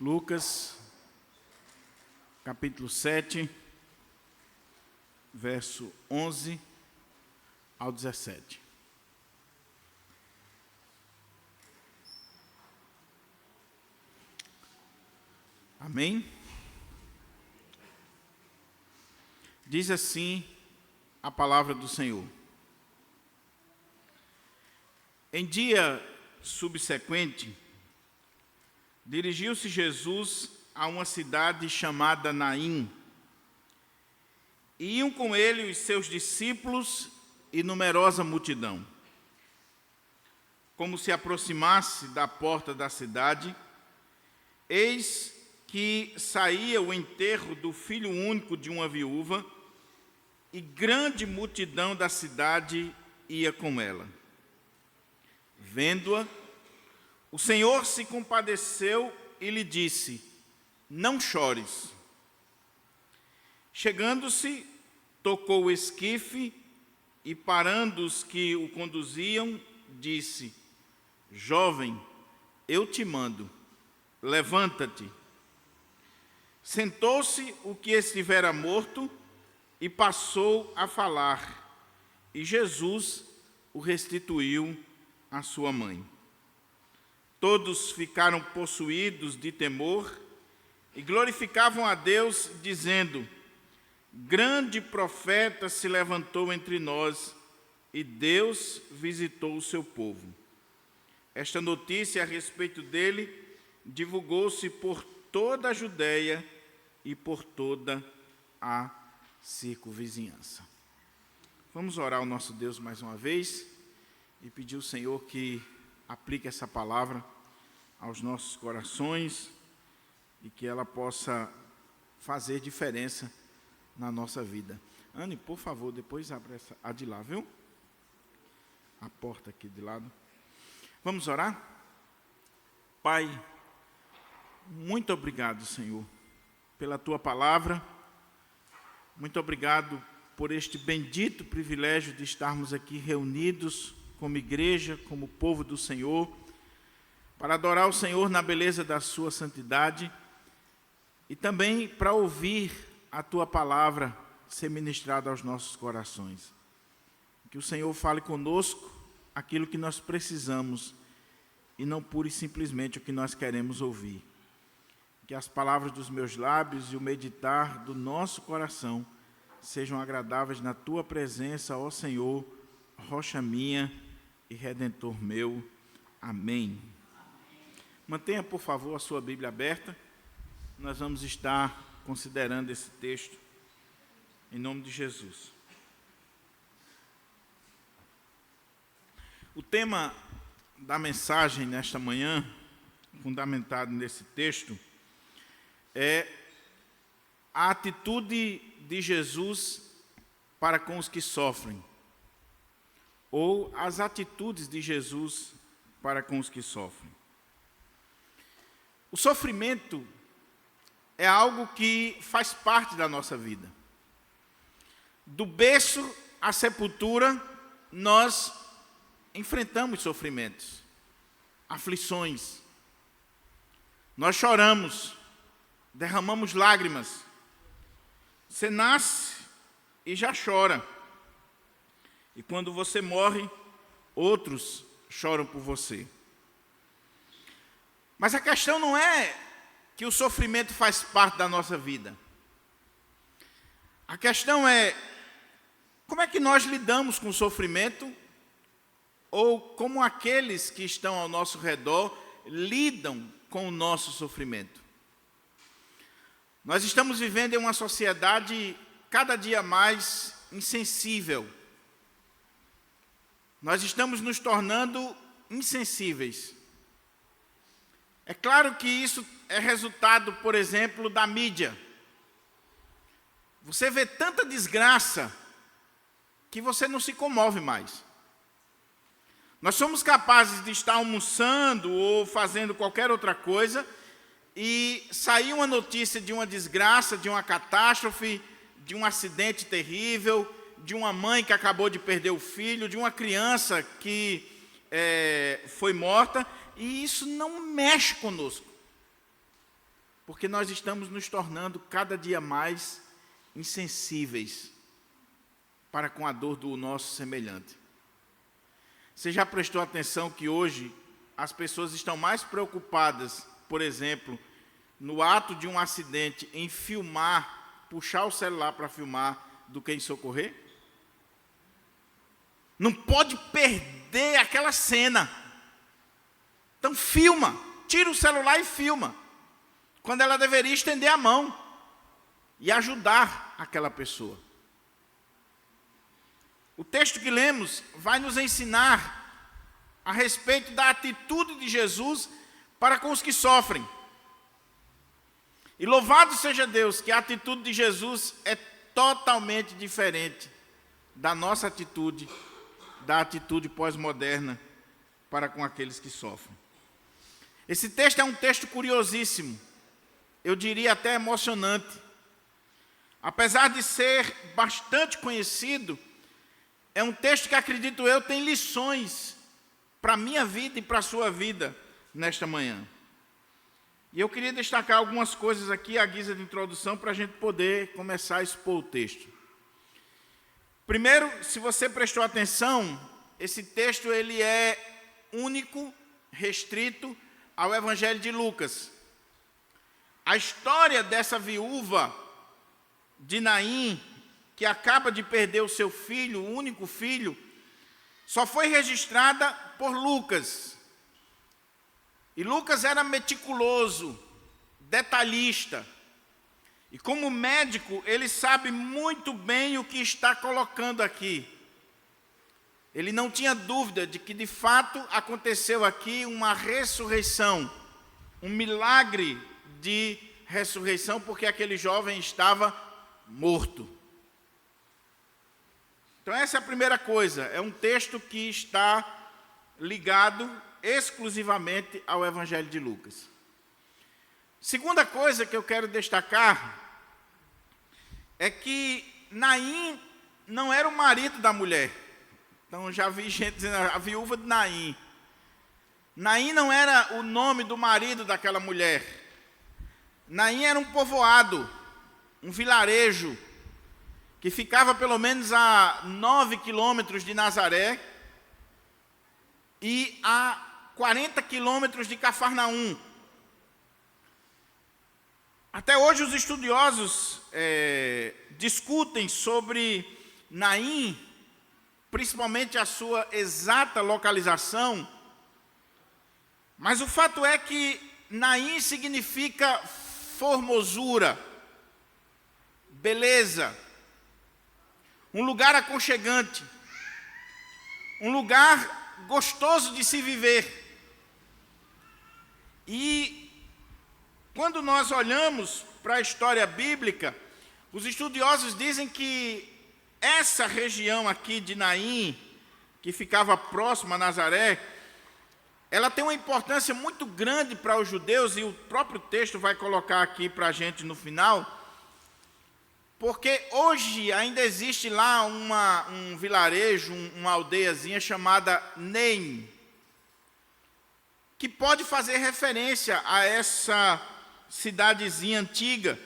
Lucas, capítulo 7, verso 11 ao 17. Amém? Diz assim a palavra do Senhor. Em dia subsequente, dirigiu-se Jesus a uma cidade chamada Naim. E iam com ele os seus discípulos e numerosa multidão. Como se aproximasse da porta da cidade, eis que saía o enterro do filho único de uma viúva, e grande multidão da cidade ia com ela. Vendo-a, o Senhor se compadeceu e lhe disse: não chores. Chegando-se, tocou o esquife e, parando os que o conduziam, disse: jovem, eu te mando, levanta-te. Sentou-se o que estivera morto e passou a falar, e Jesus o restituiu à sua mãe. Todos ficaram possuídos de temor e glorificavam a Deus, dizendo: grande profeta se levantou entre nós, e Deus visitou o seu povo. Esta notícia a respeito dele divulgou-se por toda a Judeia e por toda a circunvizinhança. Vamos orar ao nosso Deus mais uma vez e pedir ao Senhor que aplique essa palavra aos nossos corações e que ela possa fazer diferença na nossa vida. Anne, por favor, depois abre a de lá, viu? A porta aqui de lado. Vamos orar? Pai, muito obrigado, Senhor, pela Tua palavra. Muito obrigado por este bendito privilégio de estarmos aqui reunidos como igreja, como povo do Senhor, para adorar o Senhor na beleza da sua santidade e também para ouvir a Tua palavra ser ministrada aos nossos corações. Que o Senhor fale conosco aquilo que nós precisamos e não pura e simplesmente o que nós queremos ouvir. Que as palavras dos meus lábios e o meditar do nosso coração sejam agradáveis na Tua presença, ó Senhor, rocha minha e Redentor meu. Amém. Mantenha, por favor, a sua Bíblia aberta. Nós vamos estar considerando esse texto em nome de Jesus. O tema da mensagem nesta manhã, fundamentado nesse texto, é a atitude de Jesus para com os que sofrem, ou as atitudes de Jesus para com os que sofrem. O sofrimento é algo que faz parte da nossa vida. Do berço à sepultura, nós enfrentamos sofrimentos, aflições. Nós choramos, derramamos lágrimas. Você nasce e já chora. E quando você morre, outros choram por você. Mas a questão não é que o sofrimento faz parte da nossa vida. A questão é como é que nós lidamos com o sofrimento, ou como aqueles que estão ao nosso redor lidam com o nosso sofrimento. Nós estamos vivendo em uma sociedade cada dia mais insensível. Nós estamos nos tornando insensíveis. É claro que isso é resultado, por exemplo, da mídia. Você vê tanta desgraça que você não se comove mais. Nós somos capazes de estar almoçando ou fazendo qualquer outra coisa e sair uma notícia de uma desgraça, de uma catástrofe, de um acidente terrível, de uma mãe que acabou de perder o filho, de uma criança que foi morta, e isso não mexe conosco. Porque nós estamos nos tornando cada dia mais insensíveis para com a dor do nosso semelhante. Você já prestou atenção que hoje as pessoas estão mais preocupadas, por exemplo, no ato de um acidente, em filmar, puxar o celular para filmar, do que em socorrer? Não pode perder aquela cena. Então filma, tira o celular e filma, quando ela deveria estender a mão e ajudar aquela pessoa. O texto que lemos vai nos ensinar a respeito da atitude de Jesus para com os que sofrem. E louvado seja Deus que a atitude de Jesus é totalmente diferente da nossa atitude, da atitude pós-moderna para com aqueles que sofrem. Esse texto é um texto curiosíssimo, eu diria até emocionante. Apesar de ser bastante conhecido, é um texto que, acredito eu, tem lições para a minha vida e para a sua vida nesta manhã. E eu queria destacar algumas coisas aqui à guisa de introdução para a gente poder começar a expor o texto. Primeiro, se você prestou atenção, esse texto ele é único, restrito ao Evangelho de Lucas. A história dessa viúva de Naim, que acaba de perder o seu filho, o único filho, só foi registrada por Lucas. E Lucas era meticuloso, detalhista. E como médico, ele sabe muito bem o que está colocando aqui. Ele não tinha dúvida de que, de fato, aconteceu aqui uma ressurreição, um milagre de ressurreição, porque aquele jovem estava morto. Então essa é a primeira coisa, é um texto que está ligado exclusivamente ao Evangelho de Lucas. Segunda coisa que eu quero destacar é que Naim não era o marido da mulher. Então já vi gente dizendo a viúva de Naim. Naim não era o nome do marido daquela mulher. Naim era um povoado, um vilarejo, que ficava pelo menos a 9 quilômetros de Nazaré e a 40 quilômetros de Cafarnaum. Até hoje os estudiosos discutem sobre Naim, principalmente a sua exata localização, mas o fato é que Naim significa formosura, beleza, um lugar aconchegante, um lugar gostoso de se viver. E quando nós olhamos para a história bíblica, os estudiosos dizem que essa região aqui de Naim, que ficava próxima a Nazaré, ela tem uma importância muito grande para os judeus, e o próprio texto vai colocar aqui para a gente no final, porque hoje ainda existe lá um vilarejo, uma aldeiazinha chamada Naim, que pode fazer referência a essa cidadezinha antiga.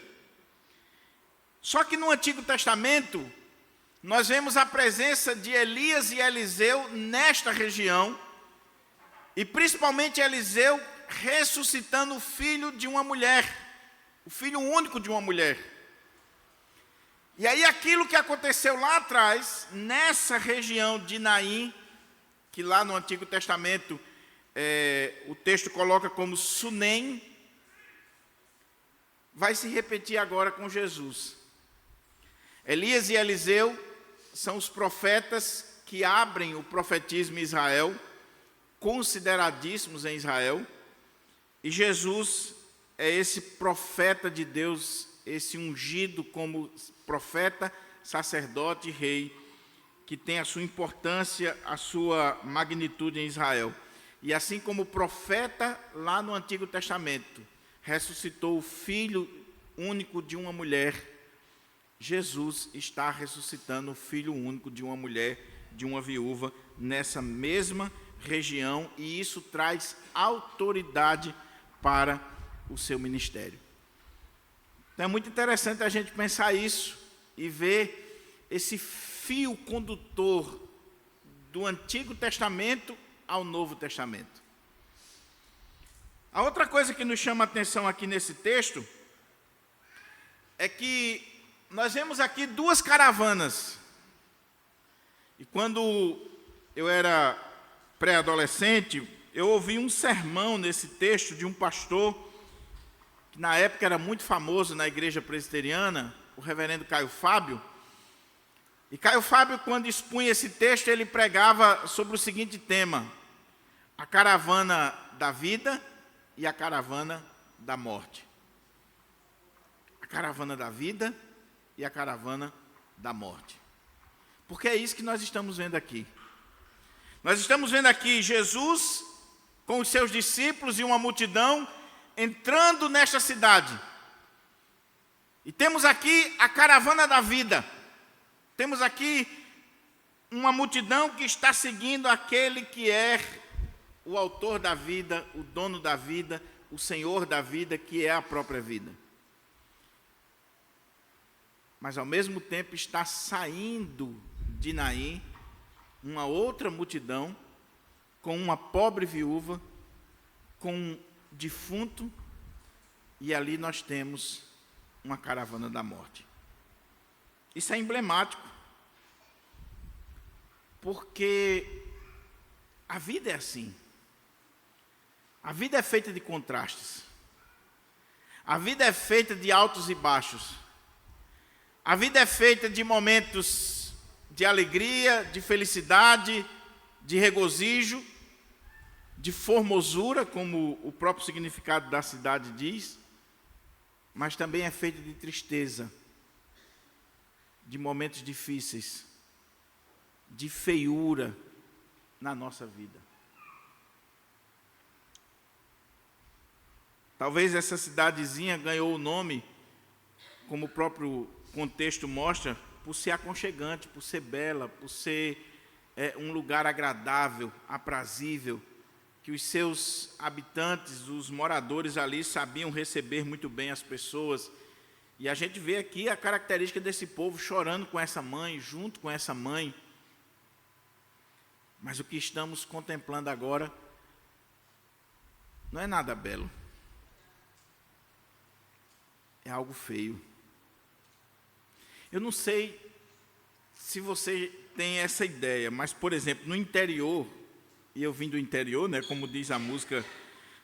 Só que no Antigo Testamento, nós vemos a presença de Elias e Eliseu nesta região, e principalmente Eliseu ressuscitando o filho de uma mulher, o filho único de uma mulher. E aí aquilo que aconteceu lá atrás, nessa região de Naim, que lá no Antigo Testamento o texto coloca como Sunem, vai se repetir agora com Jesus. Elias e Eliseu são os profetas que abrem o profetismo em Israel, consideradíssimos em Israel, e Jesus é esse profeta de Deus, esse ungido como profeta, sacerdote e rei, que tem a sua importância, a sua magnitude em Israel. E assim como o profeta lá no Antigo Testamento ressuscitou o filho único de uma mulher, Jesus está ressuscitando o filho único de uma mulher, de uma viúva, nessa mesma região, e isso traz autoridade para o seu ministério. Então é muito interessante a gente pensar isso e ver esse fio condutor do Antigo Testamento ao Novo Testamento. A outra coisa que nos chama a atenção aqui nesse texto é que nós vemos aqui duas caravanas. E quando eu era pré-adolescente, eu ouvi um sermão nesse texto de um pastor, que na época era muito famoso na igreja presbiteriana, o reverendo Caio Fábio. E Caio Fábio, quando expunha esse texto, ele pregava sobre o seguinte tema: a caravana da vida e a caravana da morte. A caravana da vida e a caravana da morte. Porque é isso que nós estamos vendo aqui. Nós estamos vendo aqui Jesus com os seus discípulos e uma multidão entrando nesta cidade. E temos aqui a caravana da vida. Temos aqui uma multidão que está seguindo aquele que é o autor da vida, o dono da vida, o Senhor da vida, que é a própria vida. Mas ao mesmo tempo está saindo de Naim uma outra multidão, com uma pobre viúva, com um defunto, e ali nós temos uma caravana da morte. Isso é emblemático, porque a vida é assim. A vida é feita de contrastes. A vida é feita de altos e baixos. A vida é feita de momentos de alegria, de felicidade, de regozijo, de formosura, como o próprio significado da cidade diz, mas também é feita de tristeza, de momentos difíceis, de feiura na nossa vida. Talvez essa cidadezinha ganhou o nome, como o próprio contexto mostra, por ser aconchegante, por ser bela, por ser um lugar agradável, aprazível, que os seus habitantes, os moradores ali, sabiam receber muito bem as pessoas. E a gente vê aqui a característica desse povo chorando com essa mãe, junto com essa mãe. Mas o que estamos contemplando agora não é nada belo. É algo feio. Eu não sei se você tem essa ideia, mas, por exemplo, no interior, e eu vim do interior, né, como diz a música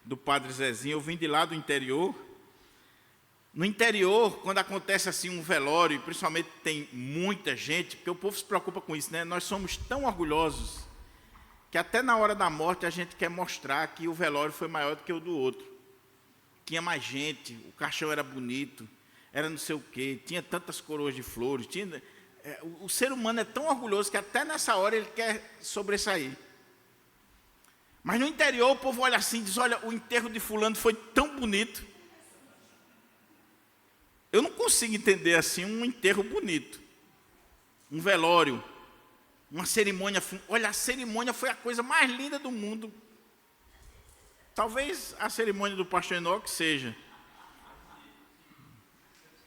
do Padre Zezinho, eu vim de lá do interior. No interior, quando acontece assim um velório, e principalmente tem muita gente, porque o povo se preocupa com isso, né? Nós somos tão orgulhosos que até na hora da morte a gente quer mostrar que o velório foi maior do que o do outro. Tinha mais gente, o caixão era bonito, era não sei o quê, tinha tantas coroas de flores. O ser humano é tão orgulhoso que até nessa hora ele quer sobressair. Mas no interior o povo olha assim e diz: olha, o enterro de fulano foi tão bonito. Eu não consigo entender assim um enterro bonito, um velório, uma cerimônia. Olha, a cerimônia foi a coisa mais linda do mundo. Talvez a cerimônia do pastor Enoque seja.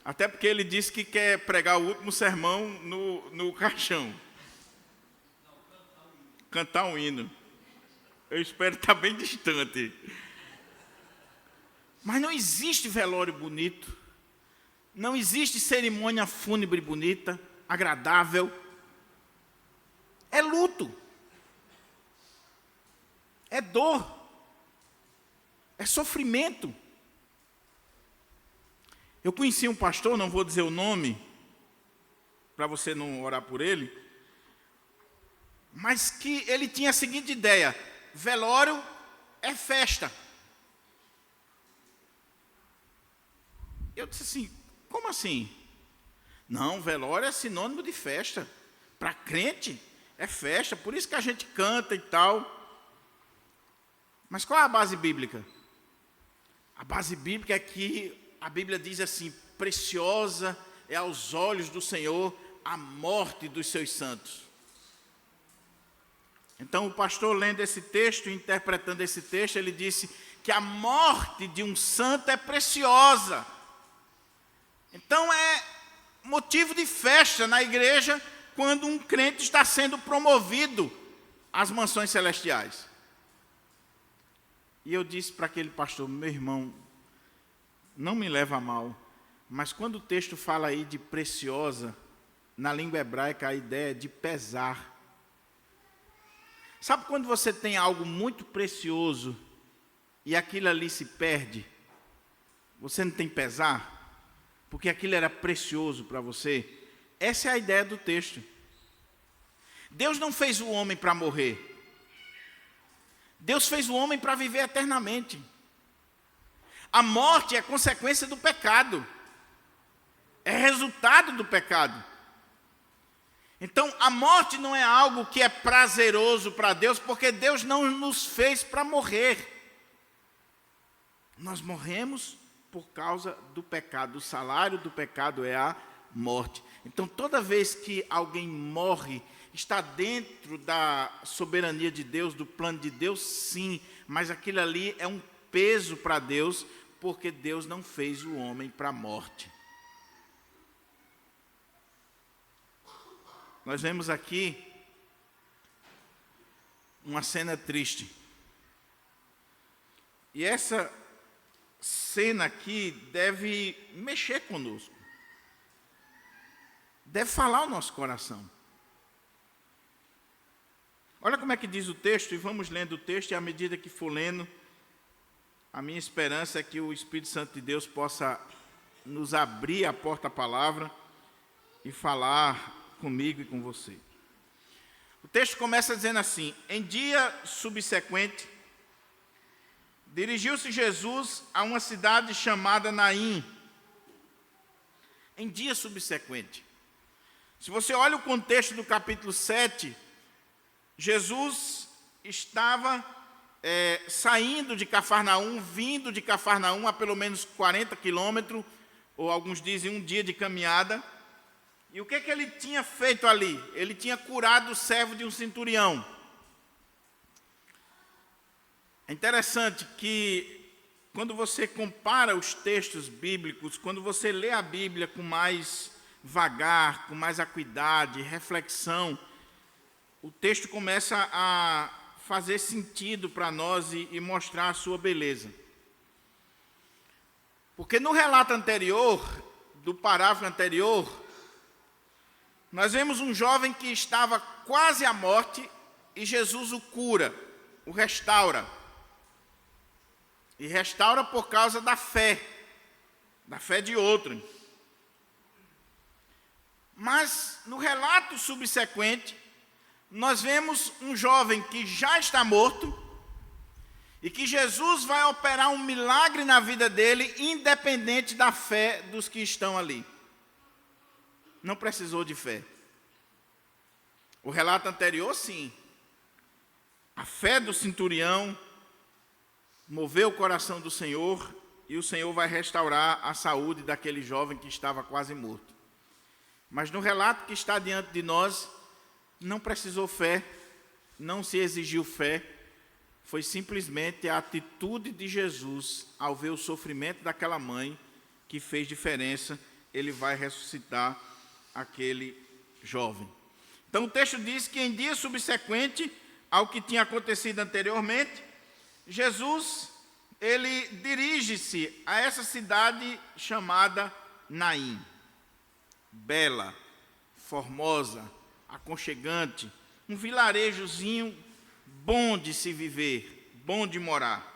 Até porque ele disse que quer pregar o último sermão no caixão. Cantar um hino. Eu espero estar bem distante. Mas não existe velório bonito. Não existe cerimônia fúnebre bonita, agradável. É luto. É dor. É sofrimento. Eu conheci um pastor, não vou dizer o nome, para você não orar por ele, mas que ele tinha a seguinte ideia: velório é festa. Eu disse assim: como assim? Não, velório é sinônimo de festa. Para crente é festa, por isso que a gente canta e tal. Mas qual é a base bíblica? A base bíblica é que a Bíblia diz assim: preciosa é aos olhos do Senhor a morte dos seus santos. Então o pastor, lendo esse texto, interpretando esse texto, ele disse que a morte de um santo é preciosa. Então é motivo de festa na igreja quando um crente está sendo promovido às mansões celestiais. E eu disse para aquele pastor: meu irmão, não me leva a mal, mas quando o texto fala aí de preciosa, na língua hebraica a ideia é de pesar. Sabe quando você tem algo muito precioso e aquilo ali se perde? Você não tem pesar? Porque aquilo era precioso para você? Essa é a ideia do texto. Deus não fez o homem para morrer. Deus fez o homem para viver eternamente. A morte é consequência do pecado. É resultado do pecado. Então, a morte não é algo que é prazeroso para Deus, porque Deus não nos fez para morrer. Nós morremos por causa do pecado. O salário do pecado é a morte. Então, toda vez que alguém morre, está dentro da soberania de Deus, do plano de Deus, sim, mas aquilo ali é um peso para Deus, porque Deus não fez o homem para a morte. Nós vemos aqui uma cena triste. E essa cena aqui deve mexer conosco. Deve falar ao nosso coração. Olha como é que diz o texto, e vamos lendo o texto, e à medida que for lendo, a minha esperança é que o Espírito Santo de Deus possa nos abrir a porta-palavra e falar comigo e com você. O texto começa dizendo assim: em dia subsequente, dirigiu-se Jesus a uma cidade chamada Naim. Em dia subsequente. Se você olha o contexto do capítulo 7, Jesus estava saindo de Cafarnaum, vindo de Cafarnaum a pelo menos 40 quilômetros, ou alguns dizem um dia de caminhada. E o que ele tinha feito ali? Ele tinha curado o servo de um centurião. É interessante que, quando você compara os textos bíblicos, quando você lê a Bíblia com mais vagar, com mais acuidade, reflexão, o texto começa a fazer sentido para nós e mostrar a sua beleza. Porque no relato anterior, do parágrafo anterior, nós vemos um jovem que estava quase à morte e Jesus o cura, o restaura. E restaura por causa da fé de outro. Mas no relato subsequente, nós vemos um jovem que já está morto e que Jesus vai operar um milagre na vida dele, independente da fé dos que estão ali. Não precisou de fé. O relato anterior, sim. A fé do centurião moveu o coração do Senhor e o Senhor vai restaurar a saúde daquele jovem que estava quase morto. Mas no relato que está diante de nós, não precisou fé, não se exigiu fé, foi simplesmente a atitude de Jesus ao ver o sofrimento daquela mãe que fez diferença. Ele vai ressuscitar aquele jovem. Então o texto diz que em dia subsequente ao que tinha acontecido anteriormente, Jesus, ele dirige-se a essa cidade chamada Naim. Bela, formosa, aconchegante, um vilarejozinho bom de se viver, bom de morar.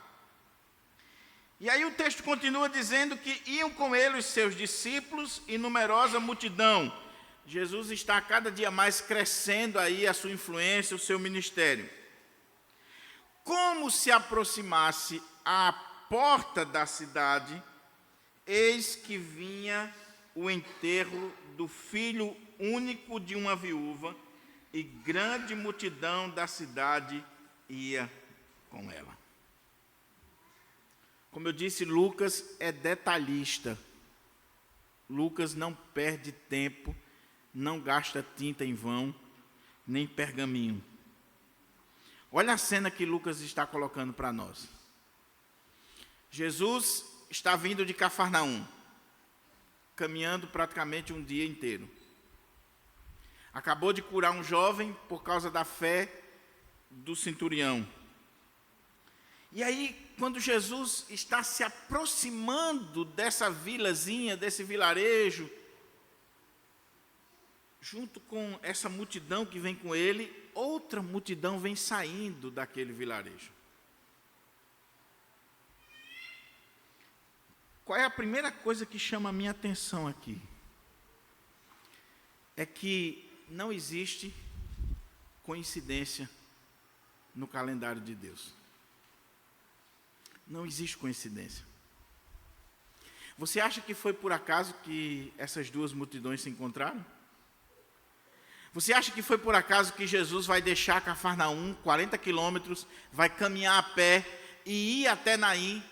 E aí o texto continua dizendo que iam com ele os seus discípulos e numerosa multidão. Jesus está cada dia mais crescendo aí a sua influência, o seu ministério. Como se aproximasse à porta da cidade, eis que vinha o enterro do filho único de uma viúva, e grande multidão da cidade ia com ela. Como eu disse, Lucas é detalhista. Lucas não perde tempo, não gasta tinta em vão, nem pergaminho. Olha a cena que Lucas está colocando para nós. Jesus está vindo de Cafarnaum. caminhando praticamente um dia inteiro. Acabou de curar um jovem por causa da fé do centurião. E aí, quando Jesus está se aproximando dessa vilazinha, desse vilarejo, junto com essa multidão que vem com ele, outra multidão vem saindo daquele vilarejo. Qual é a primeira coisa que chama a minha atenção aqui? É que não existe coincidência no calendário de Deus. Não existe coincidência. Você acha que foi por acaso que essas duas multidões se encontraram? Você acha que foi por acaso que Jesus vai deixar Cafarnaum, 40 quilômetros, vai caminhar a pé e ir até Naim?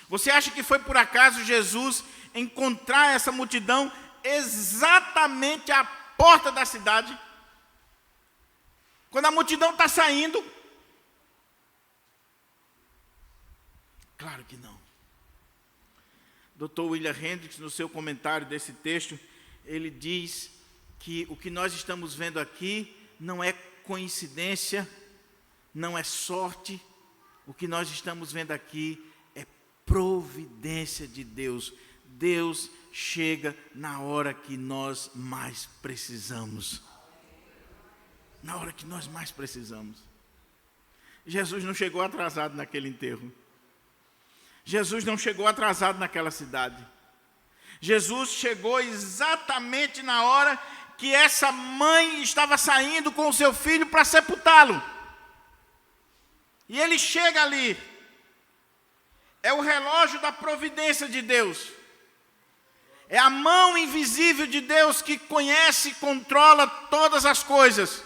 Você acha que foi por acaso Jesus encontrar essa multidão exatamente à porta da cidade? Quando a multidão está saindo? Claro que não. Dr. William Hendricks, no seu comentário desse texto, ele diz que o que nós estamos vendo aqui não é coincidência, não é sorte. O que nós estamos vendo aqui é providência de Deus. Deus chega na hora que nós mais precisamos. Na hora que nós mais precisamos. Jesus não chegou atrasado naquele enterro. Jesus não chegou atrasado naquela cidade. Jesus chegou exatamente na hora que essa mãe estava saindo com o seu filho para sepultá-lo. E ele chega ali. É o relógio da providência de Deus. É a mão invisível de Deus que conhece e controla todas as coisas,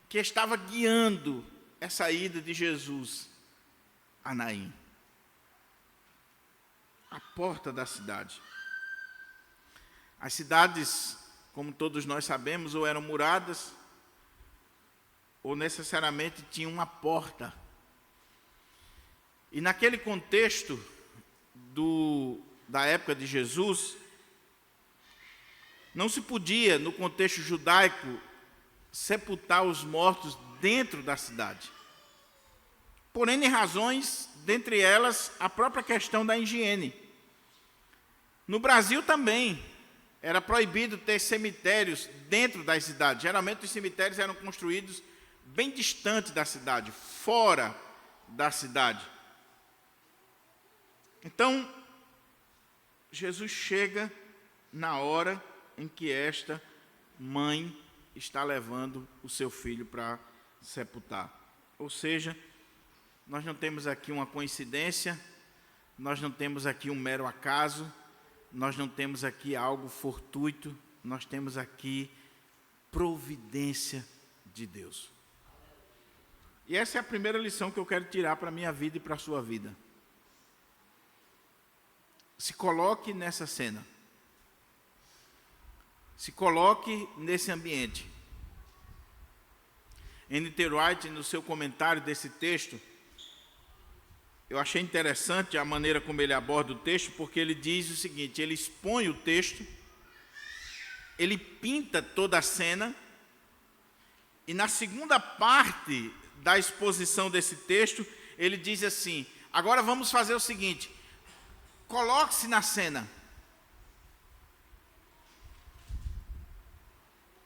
que estava guiando essa ida de Jesus a Naim, a porta da cidade. As cidades, como todos nós sabemos, ou eram muradas, ou necessariamente tinham uma porta. E naquele contexto da época de Jesus, não se podia, no contexto judaico, sepultar os mortos dentro da cidade. Por N razões, dentre elas, a própria questão da higiene. No Brasil também, era proibido ter cemitérios dentro das cidades. Geralmente os cemitérios eram construídos bem distante da cidade, fora da cidade. Então, Jesus chega na hora em que esta mãe está levando o seu filho para sepultar. Ou seja, nós não temos aqui uma coincidência, nós não temos aqui um mero acaso, nós não temos aqui algo fortuito, nós temos aqui providência de Deus. E essa é a primeira lição que eu quero tirar para a minha vida e para a sua vida. Se coloque nessa cena. Se coloque nesse ambiente. N.T. Wright, no seu comentário desse texto, eu achei interessante a maneira como ele aborda o texto, porque ele diz o seguinte, ele expõe o texto, ele pinta toda a cena, e na segunda parte da exposição desse texto, ele diz assim, agora vamos fazer o seguinte, coloque-se na cena.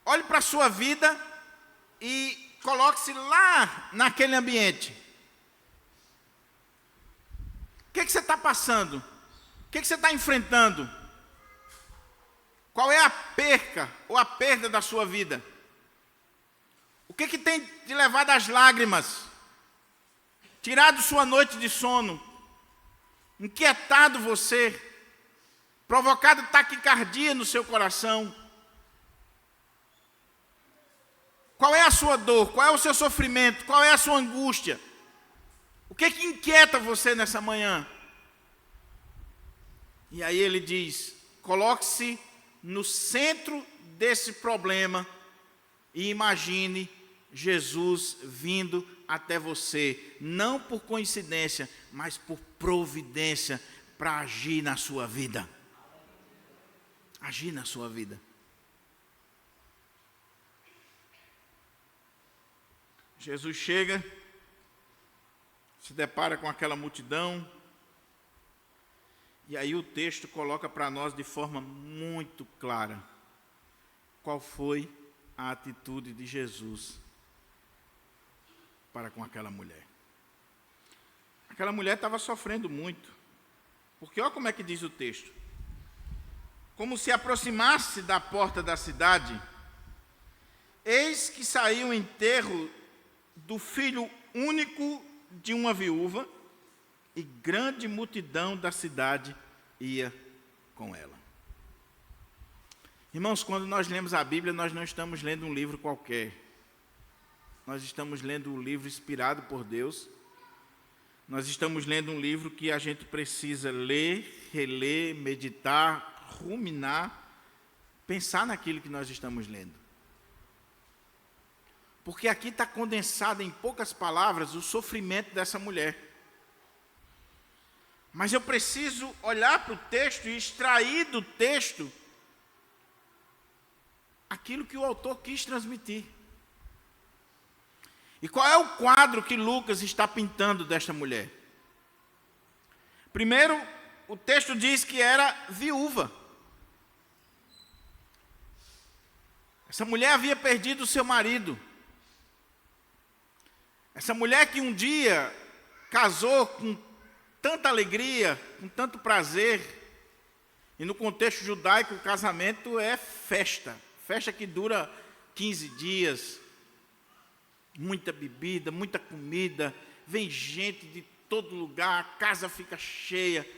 Olhe para a sua vida e coloque-se lá naquele ambiente. O que você está passando? O que você está enfrentando? Qual é a perca ou a perda da sua vida? O que tem te levado às lágrimas? Tirado sua noite de sono? Inquietado você? Provocado taquicardia no seu coração? Qual é a sua dor? Qual é o seu sofrimento? Qual é a sua angústia? O que inquieta você nessa manhã? E aí ele diz, coloque-se no centro desse problema e imagine Jesus vindo até você, não por coincidência, mas por providência para agir na sua vida. agir na sua vida. Jesus chega, se depara com aquela multidão, e aí o texto coloca para nós de forma muito clara qual foi a atitude de Jesus para com aquela mulher. Aquela mulher estava sofrendo muito, porque olha como é que diz o texto. Como se aproximasse da porta da cidade, eis que saiu o enterro do filho único de uma viúva, e grande multidão da cidade ia com ela. Irmãos, quando nós lemos a Bíblia, nós não estamos lendo um livro qualquer. Nós estamos lendo um livro inspirado por Deus. Nós estamos lendo um livro que a gente precisa ler, reler, meditar, ruminar, pensar naquilo que nós estamos lendo. Porque aqui está condensado em poucas palavras o sofrimento dessa mulher. Mas eu preciso olhar para o texto e extrair do texto aquilo que o autor quis transmitir. E qual é o quadro que Lucas está pintando desta mulher? Primeiro, o texto diz que era viúva. Essa mulher havia perdido o seu marido. Essa mulher que um dia casou com tanta alegria, com tanto prazer, e no contexto judaico o casamento é festa, festa que dura 15 dias, muita bebida, muita comida, vem gente de todo lugar, a casa fica cheia.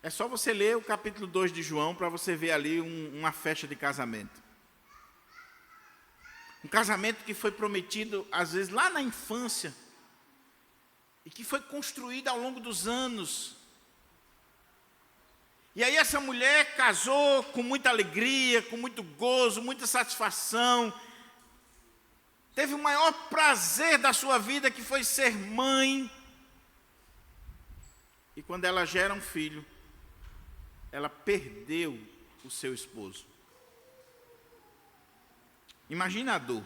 É só você ler o capítulo 2 de João para você ver ali uma festa de casamento. Um casamento que foi prometido, às vezes, lá na infância, e que foi construído ao longo dos anos. E aí essa mulher casou com muita alegria, com muito gozo, muita satisfação. Teve o maior prazer da sua vida, que foi ser mãe. E quando ela gera um filho, ela perdeu o seu esposo. Imagina a dor.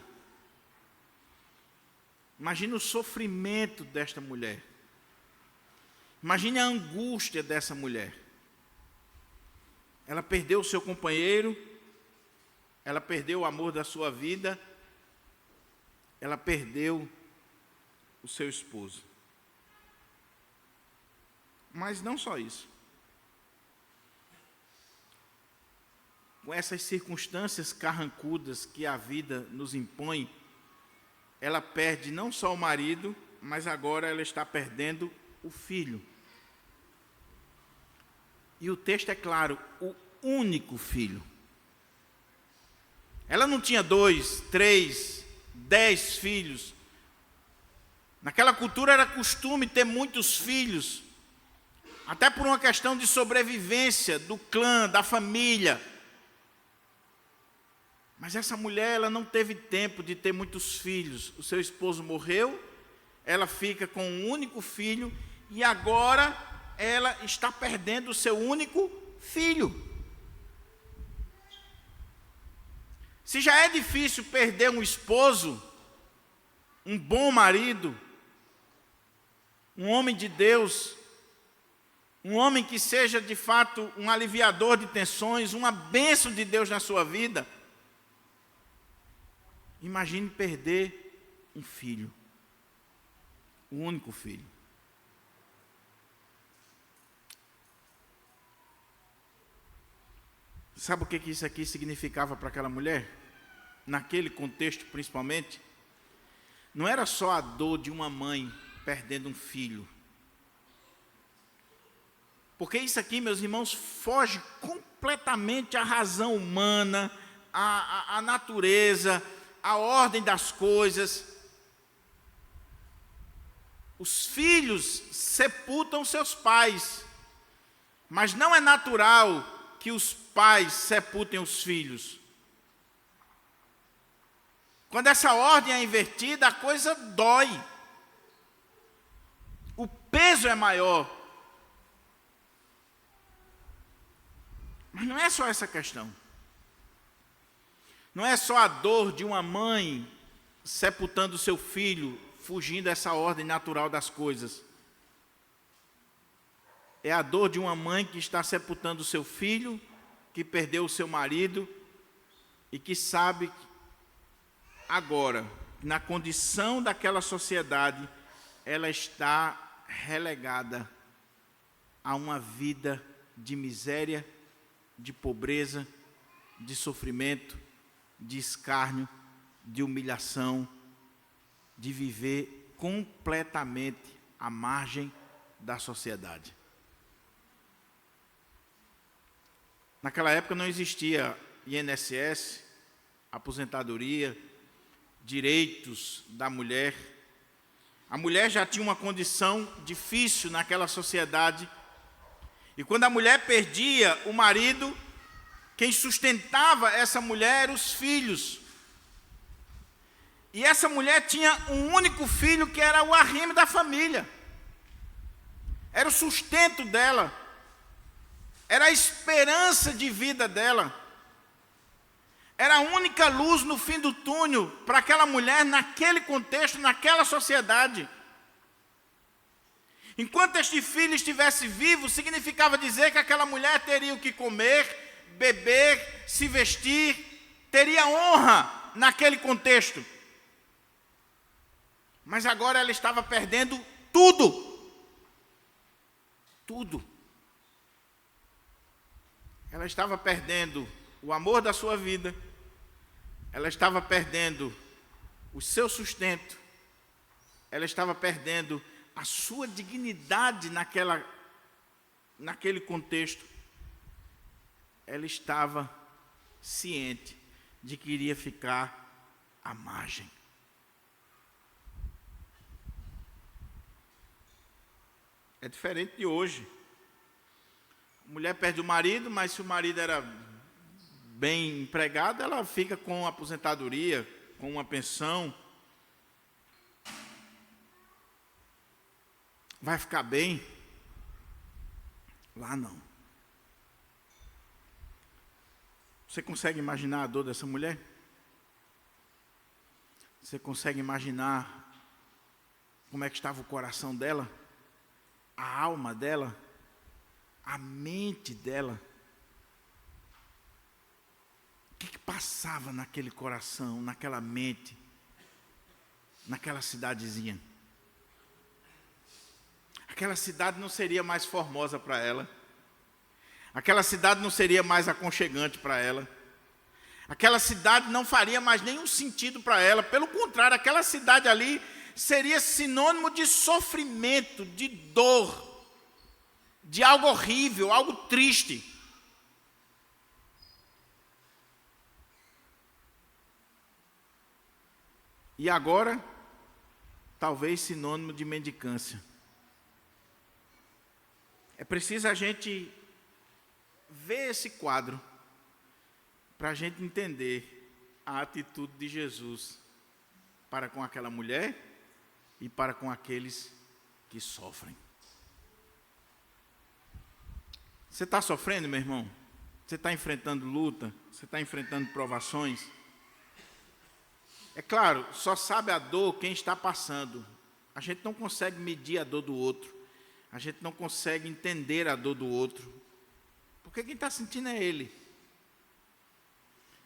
Imagina o sofrimento desta mulher. Imagine a angústia dessa mulher. Ela perdeu o seu companheiro, ela perdeu o amor da sua vida, ela perdeu o seu esposo. Mas não só isso. Com essas circunstâncias carrancudas que a vida nos impõe, ela perde não só o marido, mas agora ela está perdendo o filho. E o texto é claro, o único filho. Ela não tinha 2, 3, 10 filhos. Naquela cultura era costume ter muitos filhos, até por uma questão de sobrevivência do clã, da família. Mas essa mulher, ela não teve tempo de ter muitos filhos. O seu esposo morreu, ela fica com um único filho, e agora ela está perdendo o seu único filho. Se já é difícil perder um esposo, um bom marido, um homem de Deus, um homem que seja de fato um aliviador de tensões, uma bênção de Deus na sua vida, imagine perder um filho, o único filho. Sabe o que isso aqui significava para aquela mulher? Naquele contexto principalmente, não era só a dor de uma mãe perdendo um filho. Porque isso aqui, meus irmãos, foge completamente à razão humana, à natureza, a ordem das coisas. Os filhos sepultam seus pais, mas não é natural que os pais sepultem os filhos. Quando essa ordem é invertida, a coisa dói. O peso é maior. Mas não é só essa questão. Não é só a dor de uma mãe sepultando seu filho, fugindo dessa ordem natural das coisas. É a dor de uma mãe que está sepultando seu filho, que perdeu o seu marido e que sabe agora, na condição daquela sociedade, ela está relegada a uma vida de miséria, de pobreza, de sofrimento, de escárnio, de humilhação, de viver completamente à margem da sociedade. Naquela época não existia INSS, aposentadoria, direitos da mulher. A mulher já tinha uma condição difícil naquela sociedade. E quando a mulher perdia o marido, quem sustentava essa mulher eram os filhos. E essa mulher tinha um único filho que era o arrimo da família. Era o sustento dela. Era a esperança de vida dela. Era a única luz no fim do túnel para aquela mulher naquele contexto, naquela sociedade. Enquanto este filho estivesse vivo, significava dizer que aquela mulher teria o que comer, beber, se vestir, teria honra naquele contexto. Mas agora ela estava perdendo tudo. Tudo. Ela estava perdendo o amor da sua vida. Ela estava perdendo o seu sustento. Ela estava perdendo a sua dignidade naquele contexto. Ela estava ciente de que iria ficar à margem. É diferente de hoje. A mulher perde o marido, mas se o marido era bem empregado, ela fica com aposentadoria, com uma pensão. Vai ficar bem? Lá não. Você consegue imaginar a dor dessa mulher? Você consegue imaginar como é que estava o coração dela? A alma dela? A mente dela? O que passava naquele coração, naquela mente, naquela cidadezinha? Aquela cidade não seria mais formosa para ela. Aquela cidade não seria mais aconchegante para ela. Aquela cidade não faria mais nenhum sentido para ela. Pelo contrário, aquela cidade ali seria sinônimo de sofrimento, de dor, de algo horrível, algo triste. E agora, talvez sinônimo de mendicância. É preciso a gente ver esse quadro para a gente entender a atitude de Jesus para com aquela mulher e para com aqueles que sofrem. Você está sofrendo, meu irmão? Você está enfrentando luta? Você está enfrentando provações? É claro, só sabe a dor quem está passando. A gente não consegue medir a dor do outro. A gente não consegue entender a dor do outro. Porque quem está sentindo é ele.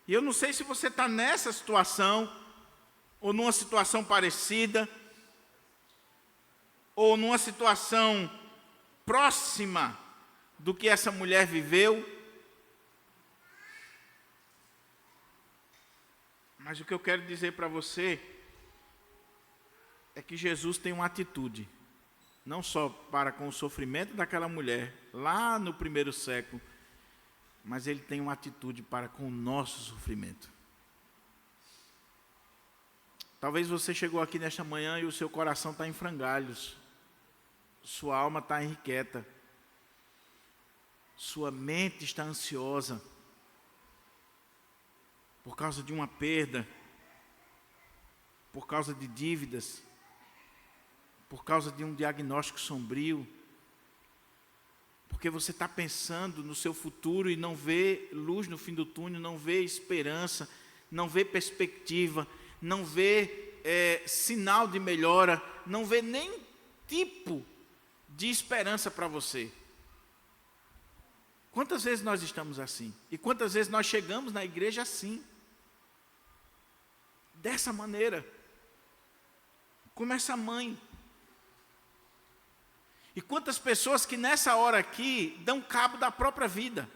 E eu não sei se você está nessa situação, ou numa situação parecida, ou numa situação próxima do que essa mulher viveu. Mas o que eu quero dizer para você é que Jesus tem uma atitude, não só para com o sofrimento daquela mulher, lá no primeiro século, mas ele tem uma atitude para com o nosso sofrimento. Talvez você chegou aqui nesta manhã e o seu coração está em frangalhos, sua alma está irrequieta, sua mente está ansiosa, por causa de uma perda, por causa de dívidas, por causa de um diagnóstico sombrio, porque você está pensando no seu futuro e não vê luz no fim do túnel, não vê esperança, não vê perspectiva, não vê sinal de melhora, não vê nem tipo de esperança para você. Quantas vezes nós estamos assim? E quantas vezes nós chegamos na igreja assim? Dessa maneira. Como essa mãe. E quantas pessoas que nessa hora aqui dão cabo da própria vida.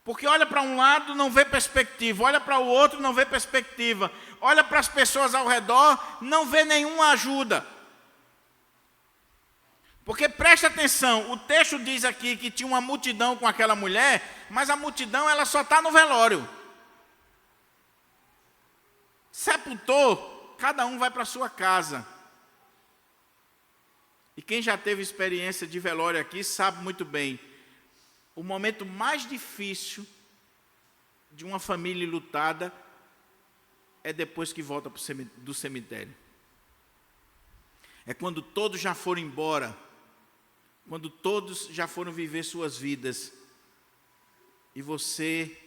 Porque olha para um lado, não vê perspectiva. Olha para o outro, não vê perspectiva. Olha para as pessoas ao redor, não vê nenhuma ajuda. Porque presta atenção, o texto diz aqui que tinha uma multidão com aquela mulher, mas a multidão ela só está no velório. Sepultou, cada um vai para a sua casa. E quem já teve experiência de velório aqui sabe muito bem, o momento mais difícil de uma família enlutada é depois que volta do cemitério. É quando todos já foram embora, quando todos já foram viver suas vidas, e você,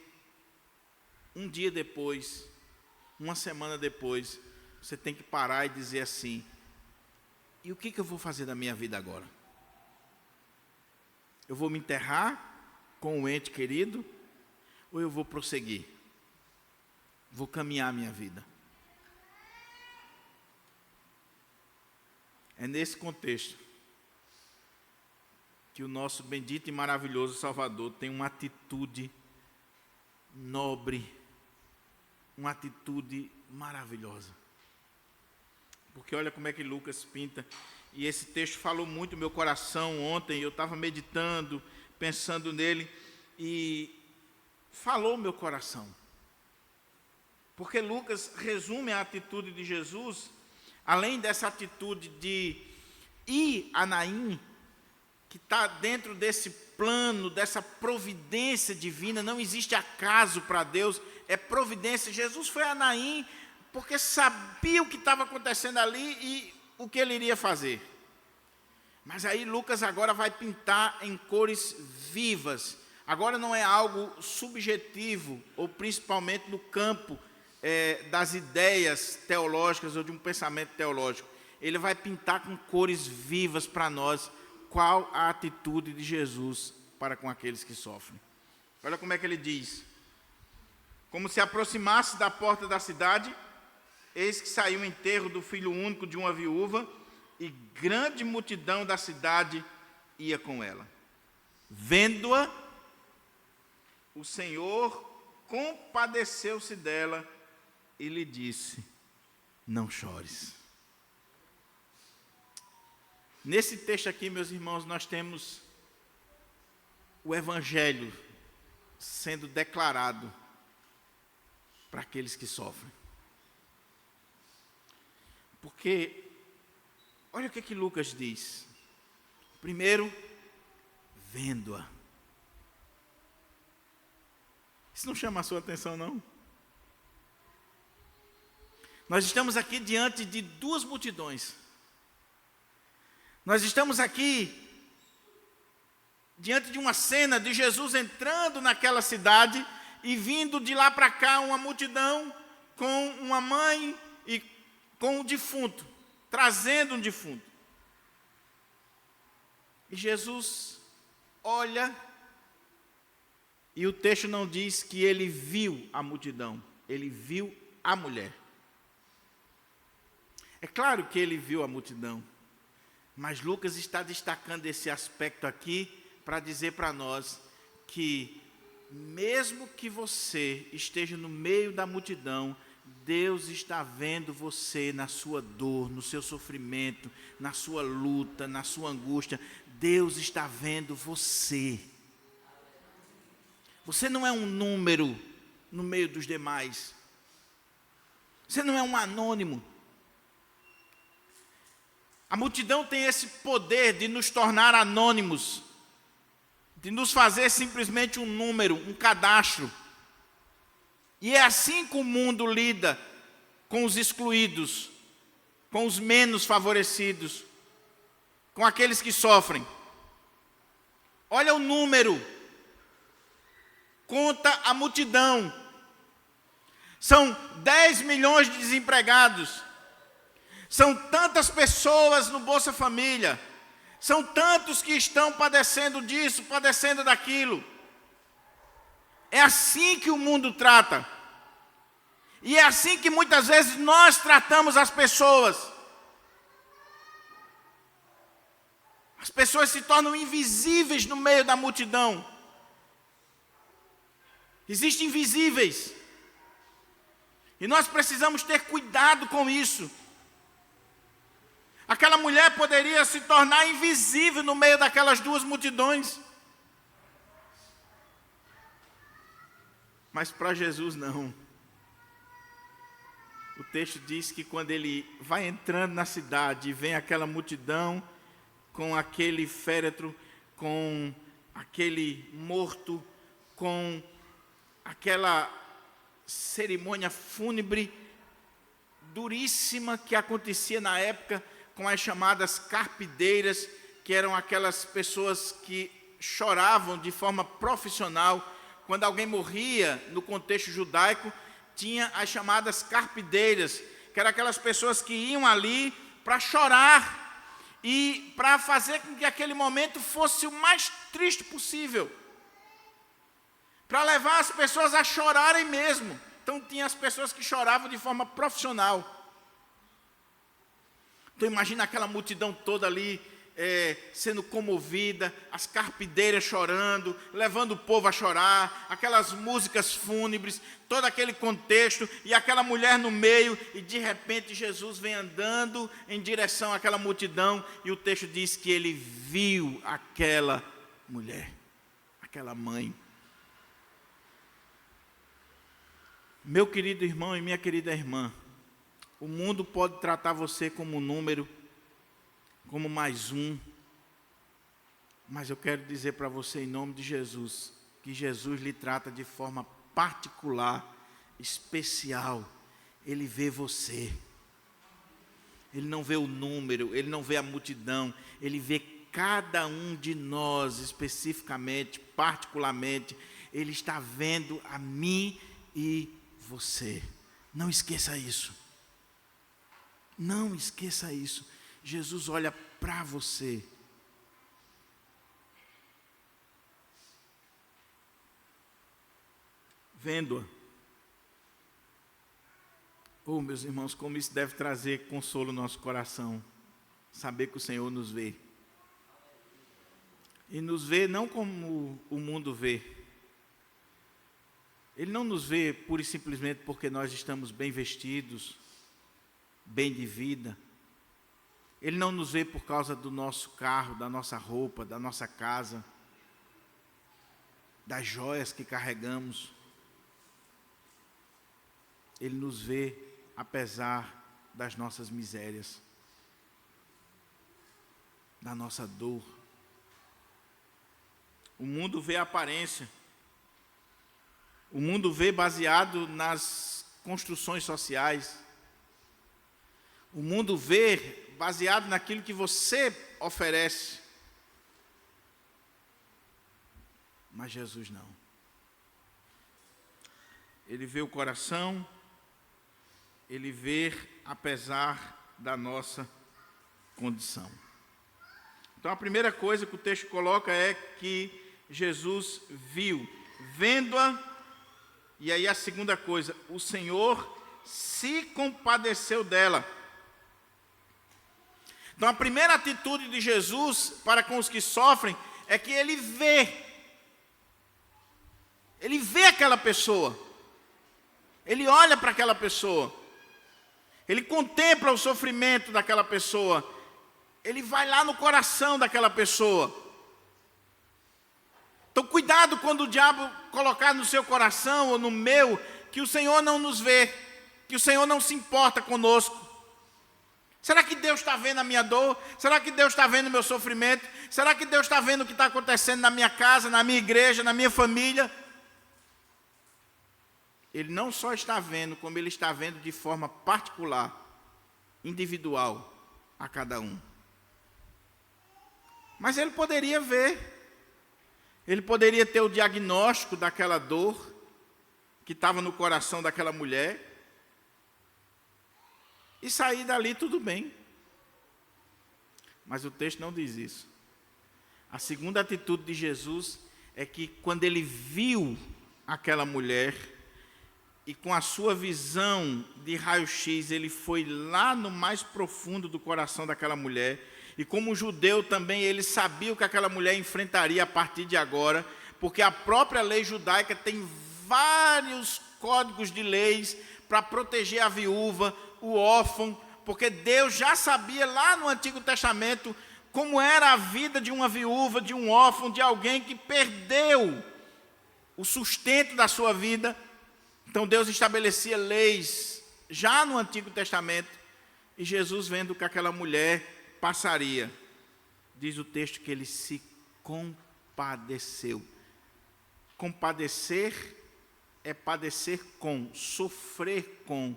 um dia depois, uma semana depois, você tem que parar e dizer assim: e o que eu vou fazer da minha vida agora? Eu vou me enterrar com o ente querido, ou eu vou prosseguir? Vou caminhar a minha vida? É nesse contexto que o nosso bendito e maravilhoso Salvador tem uma atitude nobre, uma atitude maravilhosa. Porque olha como é que Lucas pinta, e esse texto falou muito no meu coração ontem, eu estava meditando, pensando nele, e falou meu coração. Porque Lucas resume a atitude de Jesus, além dessa atitude de ir a Naim, que está dentro desse plano, dessa providência divina. Não existe acaso para Deus, é providência. Jesus foi a Naim porque sabia o que estava acontecendo ali e o que ele iria fazer. Mas aí Lucas agora vai pintar em cores vivas. Agora não é algo subjetivo, ou principalmente no campo das ideias teológicas ou de um pensamento teológico. Ele vai pintar com cores vivas para nós qual a atitude de Jesus para com aqueles que sofrem. Olha como é que ele diz: como se aproximasse da porta da cidade, eis que saiu o enterro do filho único de uma viúva, e grande multidão da cidade ia com ela. Vendo-a, o Senhor compadeceu-se dela e lhe disse: não chores. Nesse texto aqui, meus irmãos, nós temos o Evangelho sendo declarado para aqueles que sofrem. Porque, olha o que Lucas diz. Primeiro, vendo-a. Isso não chama a sua atenção, não? Nós estamos aqui diante de duas multidões. Nós estamos aqui diante de uma cena de Jesus entrando naquela cidade e vindo de lá para cá uma multidão com uma mãe e com um defunto, trazendo um defunto. E Jesus olha, e o texto não diz que ele viu a multidão, ele viu a mulher. É claro que ele viu a multidão, mas Lucas está destacando esse aspecto aqui para dizer para nós que, mesmo que você esteja no meio da multidão, Deus está vendo você na sua dor, no seu sofrimento, na sua luta, na sua angústia. Deus está vendo você. Você não é um número no meio dos demais. Você não é um anônimo. A multidão tem esse poder de nos tornar anônimos, de nos fazer simplesmente um número, um cadastro. E é assim que o mundo lida com os excluídos, com os menos favorecidos, com aqueles que sofrem. Olha o número, conta a multidão. São 10 milhões de desempregados. São tantas pessoas no Bolsa Família. São tantos que estão padecendo disso, padecendo daquilo. É assim que o mundo trata. E é assim que muitas vezes nós tratamos as pessoas. As pessoas se tornam invisíveis no meio da multidão. Existem invisíveis. E nós precisamos ter cuidado com isso. Aquela mulher poderia se tornar invisível no meio daquelas duas multidões. Mas para Jesus não. O texto diz que quando ele vai entrando na cidade e vem aquela multidão com aquele féretro, com aquele morto, com aquela cerimônia fúnebre duríssima que acontecia na época com as chamadas carpideiras, que eram aquelas pessoas que choravam de forma profissional. Quando alguém morria no contexto judaico, tinha as chamadas carpideiras, que eram aquelas pessoas que iam ali para chorar e para fazer com que aquele momento fosse o mais triste possível, para levar as pessoas a chorarem mesmo. Então tinha as pessoas que choravam de forma profissional. Então imagina aquela multidão toda ali, sendo comovida, as carpideiras chorando, levando o povo a chorar, aquelas músicas fúnebres, todo aquele contexto, e aquela mulher no meio, e de repente Jesus vem andando em direção àquela multidão, e o texto diz que ele viu aquela mulher, aquela mãe. Meu querido irmão e minha querida irmã, o mundo pode tratar você como um número, como mais um, mas eu quero dizer para você, em nome de Jesus, que Jesus lhe trata de forma particular, especial. Ele vê você. Ele não vê o número, ele não vê a multidão, ele vê cada um de nós especificamente, particularmente. Ele está vendo a mim e você. Não esqueça isso. Não esqueça isso. Jesus olha para você. Vendo-a. Oh, meus irmãos, como isso deve trazer consolo no nosso coração. Saber que o Senhor nos vê. E nos vê não como o mundo vê. Ele não nos vê pura e simplesmente porque nós estamos bem vestidos, bem de vida. Ele não nos vê por causa do nosso carro, da nossa roupa, da nossa casa, das joias que carregamos. Ele nos vê apesar das nossas misérias, da nossa dor. O mundo vê a aparência. O mundo vê baseado nas construções sociais. O mundo vê baseado naquilo que você oferece. Mas Jesus não. Ele vê o coração, ele vê apesar da nossa condição. Então a primeira coisa que o texto coloca é que Jesus viu, vendo-a. E aí a segunda coisa, o Senhor se compadeceu dela. Então a primeira atitude de Jesus para com os que sofrem é que ele vê. Ele vê aquela pessoa. Ele olha para aquela pessoa. Ele contempla o sofrimento daquela pessoa. Ele vai lá no coração daquela pessoa. Então cuidado quando o diabo colocar no seu coração ou no meu, que o Senhor não nos vê, que o Senhor não se importa conosco. Será que Deus está vendo a minha dor? Será que Deus está vendo o meu sofrimento? Será que Deus está vendo o que está acontecendo na minha casa, na minha igreja, na minha família? Ele não só está vendo, como ele está vendo de forma particular, individual, a cada um. Mas ele poderia ver. Ele poderia ter o diagnóstico daquela dor, que estava no coração daquela mulher e sair dali tudo bem. Mas o texto não diz isso. A segunda atitude de Jesus é que quando ele viu aquela mulher e com a sua visão de raio-x, ele foi lá no mais profundo do coração daquela mulher. E como judeu também, ele sabia o que aquela mulher enfrentaria a partir de agora, porque a própria lei judaica tem vários códigos de leis para proteger a viúva, o órfão, porque Deus já sabia lá no Antigo Testamento como era a vida de uma viúva, de um órfão, de alguém que perdeu o sustento da sua vida. Então Deus estabelecia leis já no Antigo Testamento, e Jesus, vendo que aquela mulher passaria, diz o texto que ele se compadeceu. Compadecer é padecer com, sofrer com.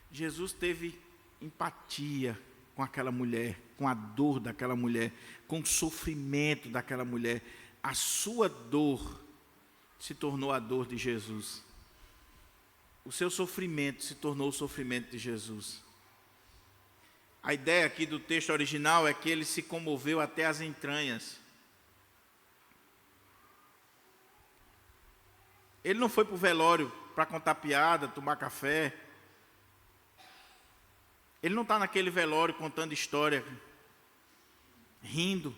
Jesus teve empatia com aquela mulher, com a dor daquela mulher, com o sofrimento daquela mulher. A sua dor se tornou a dor de Jesus. O seu sofrimento se tornou o sofrimento de Jesus. A ideia aqui do texto original é que ele se comoveu até as entranhas. Ele não foi para o velório para contar piada, tomar café. Ele não está naquele velório contando história, rindo.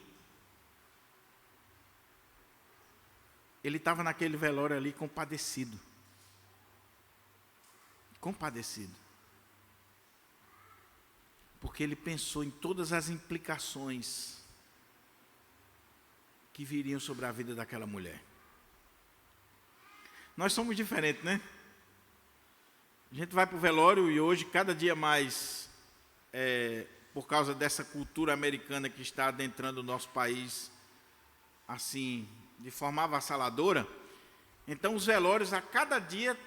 Ele estava naquele velório ali compadecido. Compadecido. Porque ele pensou em todas as implicações que viriam sobre a vida daquela mulher. Nós somos diferentes, né? A gente vai para o velório e hoje, cada dia mais, por causa dessa cultura americana que está adentrando o nosso país, assim, de forma avassaladora, então os velórios a cada dia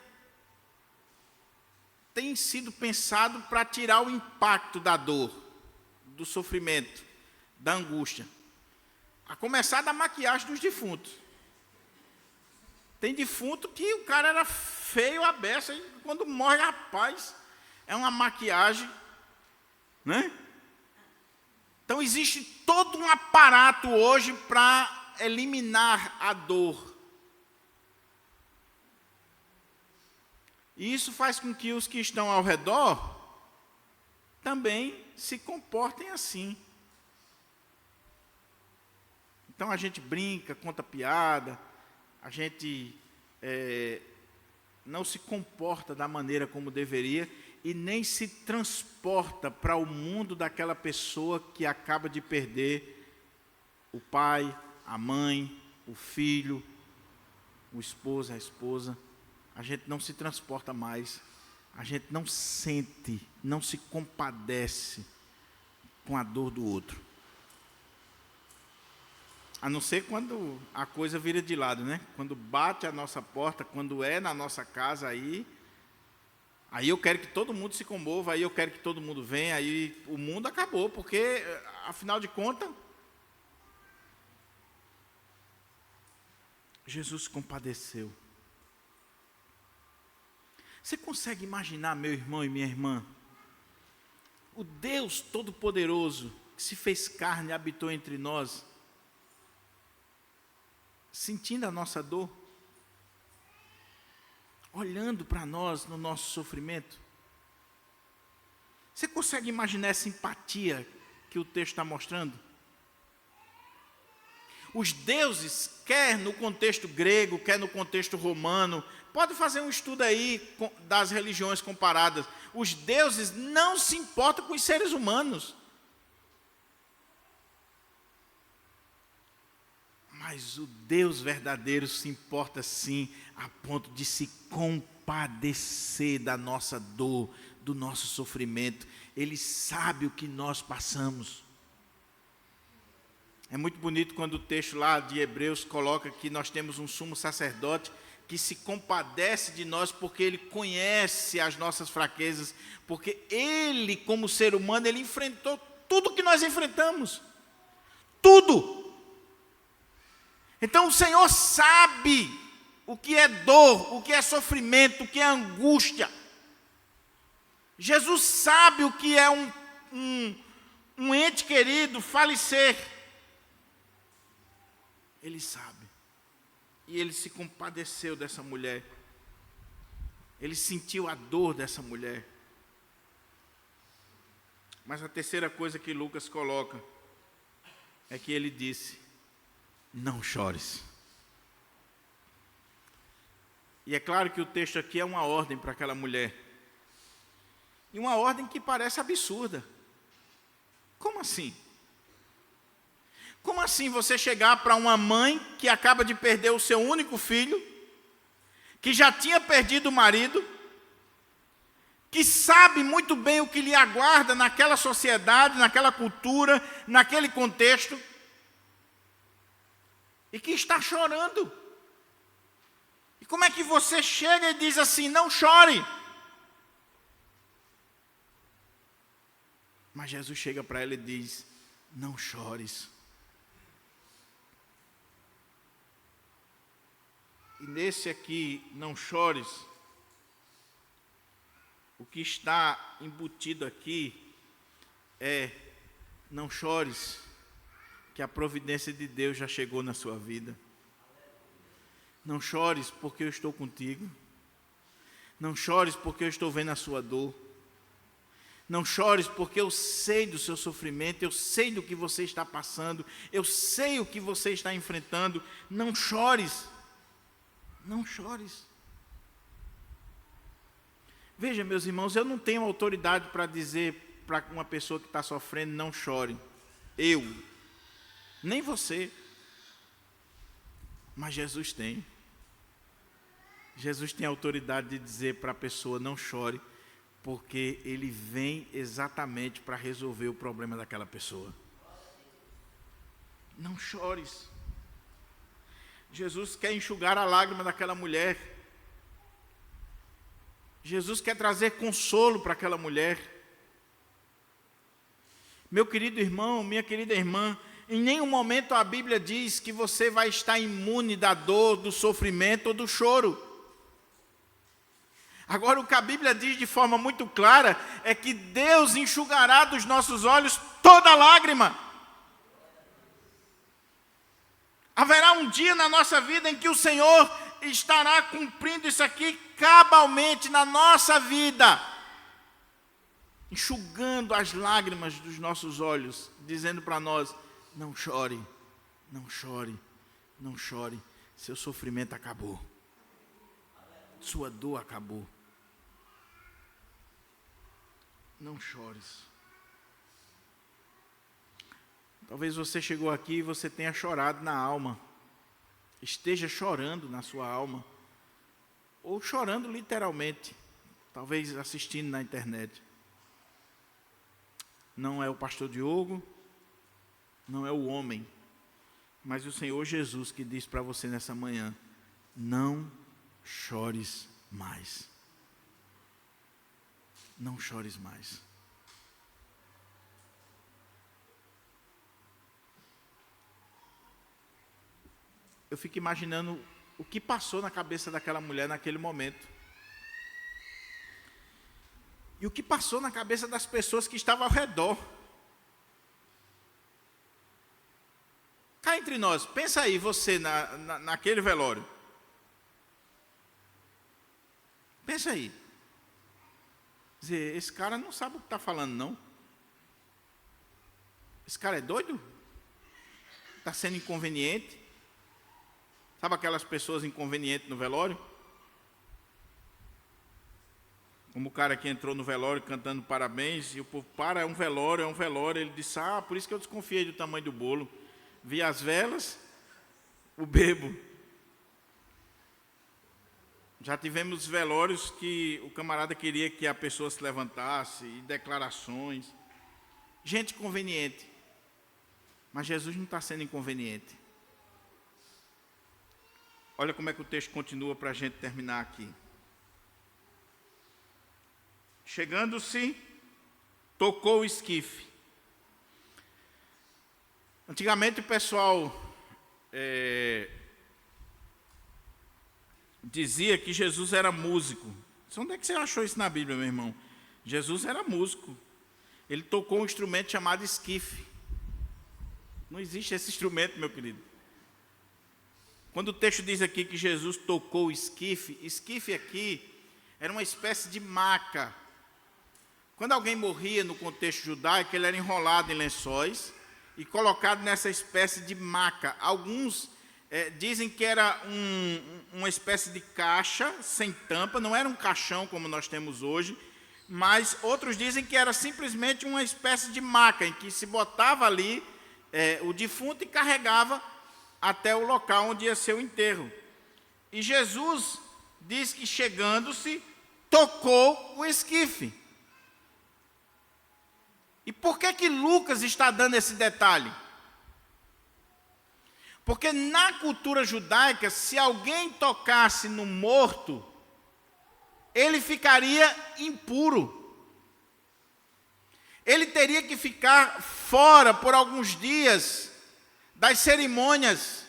têm sido pensados para tirar o impacto da dor, do sofrimento, da angústia. A começar da maquiagem dos defuntos. Tem defunto que o cara era feio a beça, e quando morre, rapaz, é uma maquiagem, né? Então existe todo um aparato hoje para eliminar a dor. E isso faz com que os que estão ao redor também se comportem assim. Então a gente brinca, conta piada, a gente não se comporta da maneira como deveria e nem se transporta para o mundo daquela pessoa que acaba de perder o pai, a mãe, o filho, o esposo, a esposa. A gente não se transporta mais, a gente não sente, não se compadece com a dor do outro. A não ser quando a coisa vira de lado, né? Quando bate a nossa porta, quando é na nossa casa, aí eu quero que todo mundo se comova, aí eu quero que todo mundo venha, aí o mundo acabou, porque, afinal de contas, Jesus se compadeceu. Você consegue imaginar, meu irmão e minha irmã, o Deus Todo-Poderoso que se fez carne e habitou entre nós, sentindo a nossa dor, olhando para nós no nosso sofrimento? Você consegue imaginar essa empatia que o texto está mostrando? Os deuses, quer no contexto grego, quer no contexto romano, pode fazer um estudo aí das religiões comparadas. Os deuses não se importam com os seres humanos. Mas o Deus verdadeiro se importa sim, a ponto de se compadecer da nossa dor, do nosso sofrimento. Ele sabe o que nós passamos. É muito bonito quando o texto lá de Hebreus coloca que nós temos um sumo sacerdote que se compadece de nós porque ele conhece as nossas fraquezas, porque ele, como ser humano, ele enfrentou tudo que nós enfrentamos. Tudo! Então o Senhor sabe o que é dor, o que é sofrimento, o que é angústia. Jesus sabe o que é um ente querido falecer. Ele sabe. E ele se compadeceu dessa mulher. Ele sentiu a dor dessa mulher. Mas a terceira coisa que Lucas coloca é que ele disse: não chores. E é claro que o texto aqui é uma ordem para aquela mulher. E uma ordem que parece absurda. Como assim? Como assim você chegar para uma mãe que acaba de perder o seu único filho, que já tinha perdido o marido, que sabe muito bem o que lhe aguarda naquela sociedade, naquela cultura, naquele contexto, e que está chorando? E como é que você chega e diz assim: não chore? Mas Jesus chega para ela e diz: não chores. E nesse aqui, não chores, o que está embutido aqui é: não chores, que a providência de Deus já chegou na sua vida. Não chores porque eu estou contigo. Não chores porque eu estou vendo a sua dor. Não chores porque eu sei do seu sofrimento, eu sei do que você está passando, eu sei o que você está enfrentando. Não chores. Não chores. Veja, meus irmãos, eu não tenho autoridade para dizer para uma pessoa que está sofrendo: não chore. Eu. Nem você. Mas Jesus tem. Jesus tem autoridade de dizer para a pessoa: não chore, porque Ele vem exatamente para resolver o problema daquela pessoa. Não chores. Jesus quer enxugar a lágrima daquela mulher. Jesus quer trazer consolo para aquela mulher. Meu querido irmão, minha querida irmã, em nenhum momento a Bíblia diz que você vai estar imune da dor, do sofrimento ou do choro. Agora, o que a Bíblia diz de forma muito clara é que Deus enxugará dos nossos olhos toda lágrima. Haverá um dia na nossa vida em que o Senhor estará cumprindo isso aqui cabalmente na nossa vida, enxugando as lágrimas dos nossos olhos, dizendo para nós: não chore, não chore, não chore, seu sofrimento acabou, sua dor acabou. Não chores. Talvez você chegou aqui e você tenha chorado na alma, esteja chorando na sua alma, ou chorando literalmente, talvez assistindo na internet. Não é o pastor Diogo, não é o homem, mas o Senhor Jesus que diz para você nessa manhã: não chores mais. Não chores mais. Eu fico imaginando o que passou na cabeça daquela mulher naquele momento. E o que passou na cabeça das pessoas que estavam ao redor. Cá entre nós, pensa aí você naquele velório. Pensa aí. Dizer, esse cara não sabe o que está falando, não. Esse cara é doido? Está sendo inconveniente? Sabe aquelas pessoas inconvenientes no velório? Como o cara que entrou no velório cantando parabéns, e o povo: é um velório, é um velório. Ele disse: por isso que eu desconfiei do tamanho do bolo. Vi as velas, o bebo. Já tivemos velórios que o camarada queria que a pessoa se levantasse, e declarações. Gente conveniente. Mas Jesus não está sendo inconveniente. Olha como é que o texto continua para a gente terminar aqui. Chegando-se, tocou o esquife. Antigamente o pessoal dizia que Jesus era músico. Onde é que você achou isso na Bíblia, meu irmão? Jesus era músico. Ele tocou um instrumento chamado esquife. Não existe esse instrumento, meu querido. Quando o texto diz aqui que Jesus tocou o esquife, esquife aqui era uma espécie de maca. Quando alguém morria no contexto judaico, ele era enrolado em lençóis e colocado nessa espécie de maca. Alguns dizem que era uma espécie de caixa sem tampa, não era um caixão como nós temos hoje, mas outros dizem que era simplesmente uma espécie de maca, em que se botava ali o defunto e carregava até o local onde ia ser o enterro. E Jesus diz que, chegando-se, tocou o esquife. E por que Lucas está dando esse detalhe? Porque na cultura judaica, se alguém tocasse no morto, ele ficaria impuro. Ele teria que ficar fora por alguns dias das cerimônias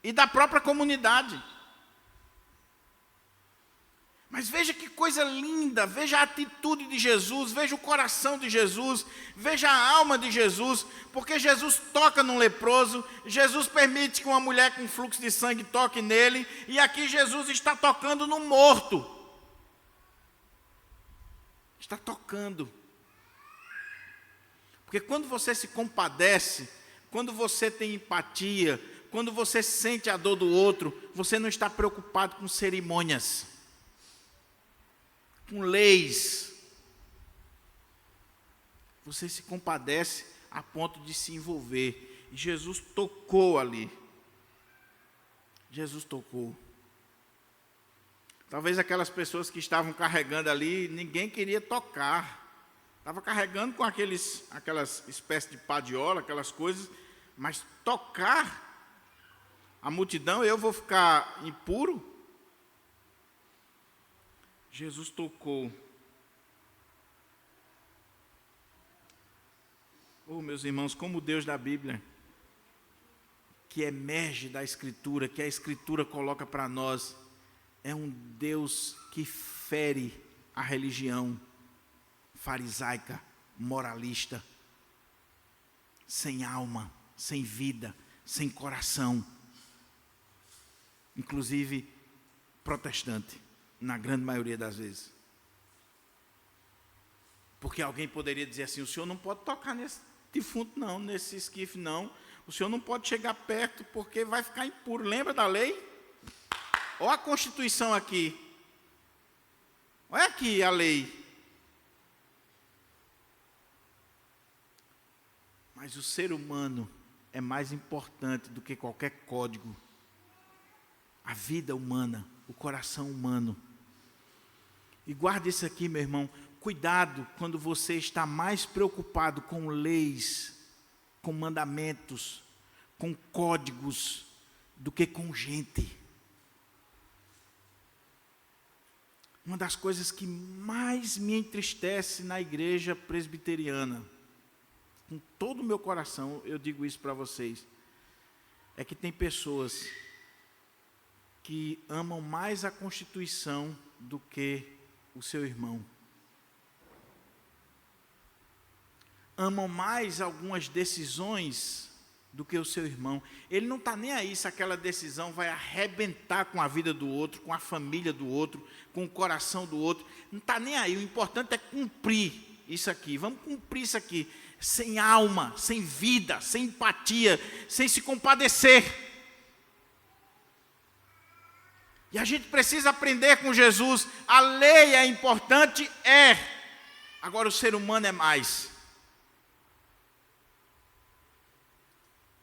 e da própria comunidade. Mas veja que coisa linda, veja a atitude de Jesus, veja o coração de Jesus, veja a alma de Jesus, porque Jesus toca num leproso, Jesus permite que uma mulher com fluxo de sangue toque nele, e aqui Jesus está tocando no morto. Está tocando. Porque quando você se compadece, quando você tem empatia, quando você sente a dor do outro, você não está preocupado com cerimônias, com leis. Você se compadece a ponto de se envolver. E Jesus tocou ali. Jesus tocou. Talvez aquelas pessoas que estavam carregando ali, ninguém queria tocar. Estava carregando com aquelas espécies de padiola, aquelas coisas, mas tocar a multidão, eu vou ficar impuro? Jesus tocou. Oh, meus irmãos, como o Deus da Bíblia, que emerge da Escritura, que a Escritura coloca para nós, é um Deus que fere a religião farisaica, moralista, sem alma, sem vida, sem coração, inclusive protestante, na grande maioria das vezes. Porque alguém poderia dizer assim: o senhor não pode tocar nesse defunto não, nesse esquife não, o senhor não pode chegar perto porque vai ficar impuro. Lembra da lei? Olha a Constituição aqui, olha aqui a lei. Mas o ser humano é mais importante do que qualquer código. A vida humana, o coração humano. E guarde isso aqui, meu irmão. Cuidado quando você está mais preocupado com leis, com mandamentos, com códigos, do que com gente. Uma das coisas que mais me entristece na igreja presbiteriana, com todo o meu coração, eu digo isso para vocês, é que tem pessoas que amam mais a Constituição do que o seu irmão. Amam mais algumas decisões do que o seu irmão. Ele não está nem aí se aquela decisão vai arrebentar com a vida do outro, com a família do outro, com o coração do outro. Não está nem aí. O importante é cumprir isso aqui. Vamos cumprir isso aqui. Sem alma, sem vida, sem empatia, sem se compadecer. E a gente precisa aprender com Jesus. A lei é importante, agora o ser humano é mais.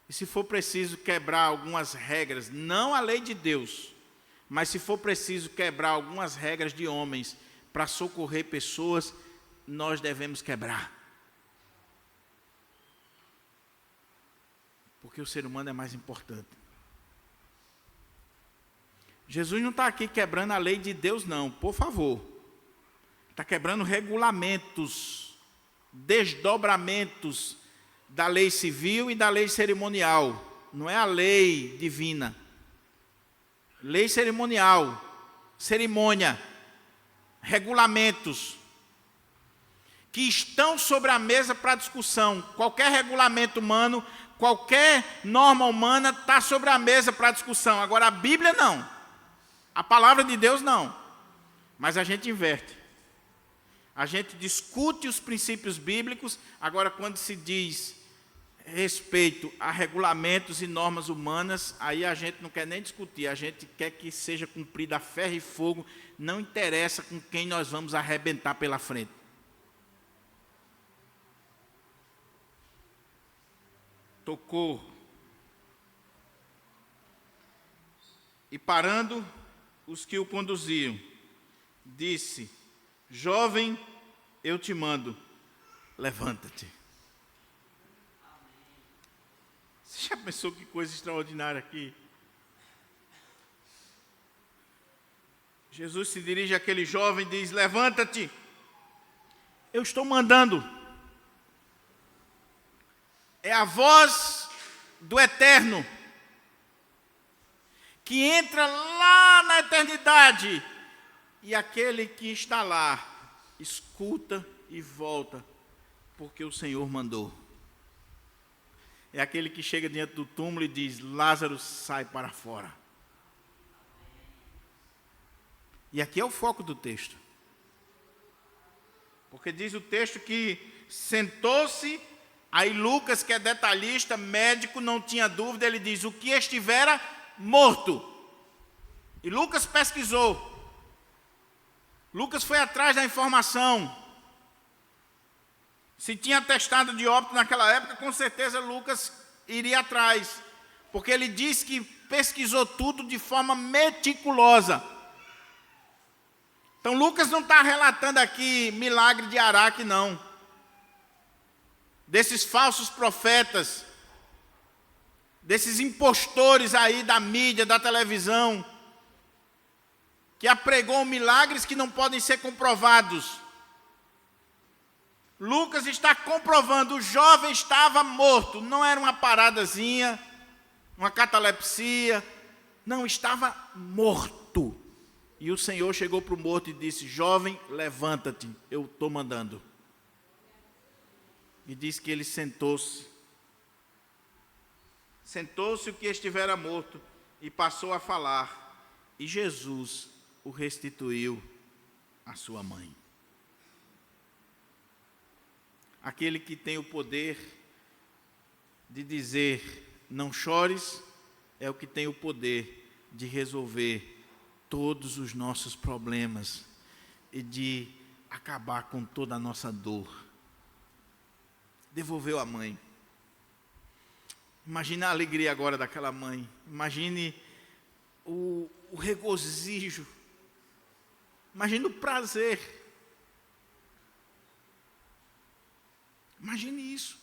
E se for preciso quebrar algumas regras, não a lei de Deus, mas se for preciso quebrar algumas regras de homens para socorrer pessoas, nós devemos quebrar. Porque o ser humano é mais importante. Jesus não está aqui quebrando a lei de Deus, não, por favor. Está quebrando regulamentos, desdobramentos da lei civil e da lei cerimonial. Não é a lei divina. Lei cerimonial. cerimônia, regulamentos, que estão sobre a mesa para discussão. Qualquer regulamento humano, qualquer norma humana está sobre a mesa para discussão. Agora, a Bíblia não. A palavra de Deus não. Mas a gente inverte. A gente discute os princípios bíblicos. Agora, quando se diz respeito a regulamentos e normas humanas, aí a gente não quer nem discutir. A gente quer que seja cumprida a ferro e fogo. Não interessa com quem nós vamos arrebentar pela frente. Tocou. E parando os que o conduziam, disse: jovem, eu te mando, levanta-te. Você já pensou que coisa extraordinária aqui? Jesus se dirige àquele jovem e diz: levanta-te, eu estou mandando. É a voz do Eterno, que entra lá na eternidade, e aquele que está lá, escuta e volta, porque o Senhor mandou. É aquele que chega diante do túmulo e diz: Lázaro, sai para fora. E aqui é o foco do texto. Porque diz o texto que sentou-se. Aí Lucas, que é detalhista, médico, não tinha dúvida, ele diz: o que estivera morto. E Lucas pesquisou. Lucas foi atrás da informação. Se tinha atestado de óbito naquela época, com certeza Lucas iria atrás. Porque ele diz que pesquisou tudo de forma meticulosa. Então Lucas não está relatando aqui milagre de Araque, não. Desses falsos profetas, desses impostores aí da mídia, da televisão, que apregou milagres que não podem ser comprovados. Lucas está comprovando: o jovem estava morto, não era uma paradazinha, uma catalepsia, não, estava morto. E o Senhor chegou para o morto e disse: jovem, levanta-te, eu estou mandando. E diz que ele sentou-se. Sentou-se o que estivera morto e passou a falar. E Jesus o restituiu à sua mãe. Aquele que tem o poder de dizer: não chores, é o que tem o poder de resolver todos os nossos problemas e de acabar com toda a nossa dor. Devolveu a mãe. Imagine a alegria agora daquela mãe. Imagine o regozijo. Imagine o prazer. Imagine isso.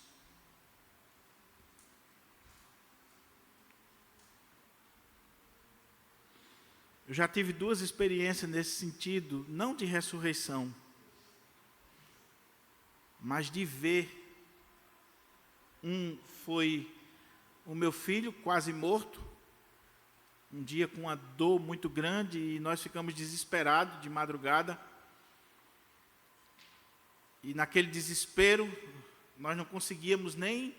Eu já tive 2 experiências nesse sentido, não de ressurreição, mas de ver. Um foi o meu filho, quase morto, um dia com uma dor muito grande, e nós ficamos desesperados de madrugada. E naquele desespero, nós não conseguíamos nem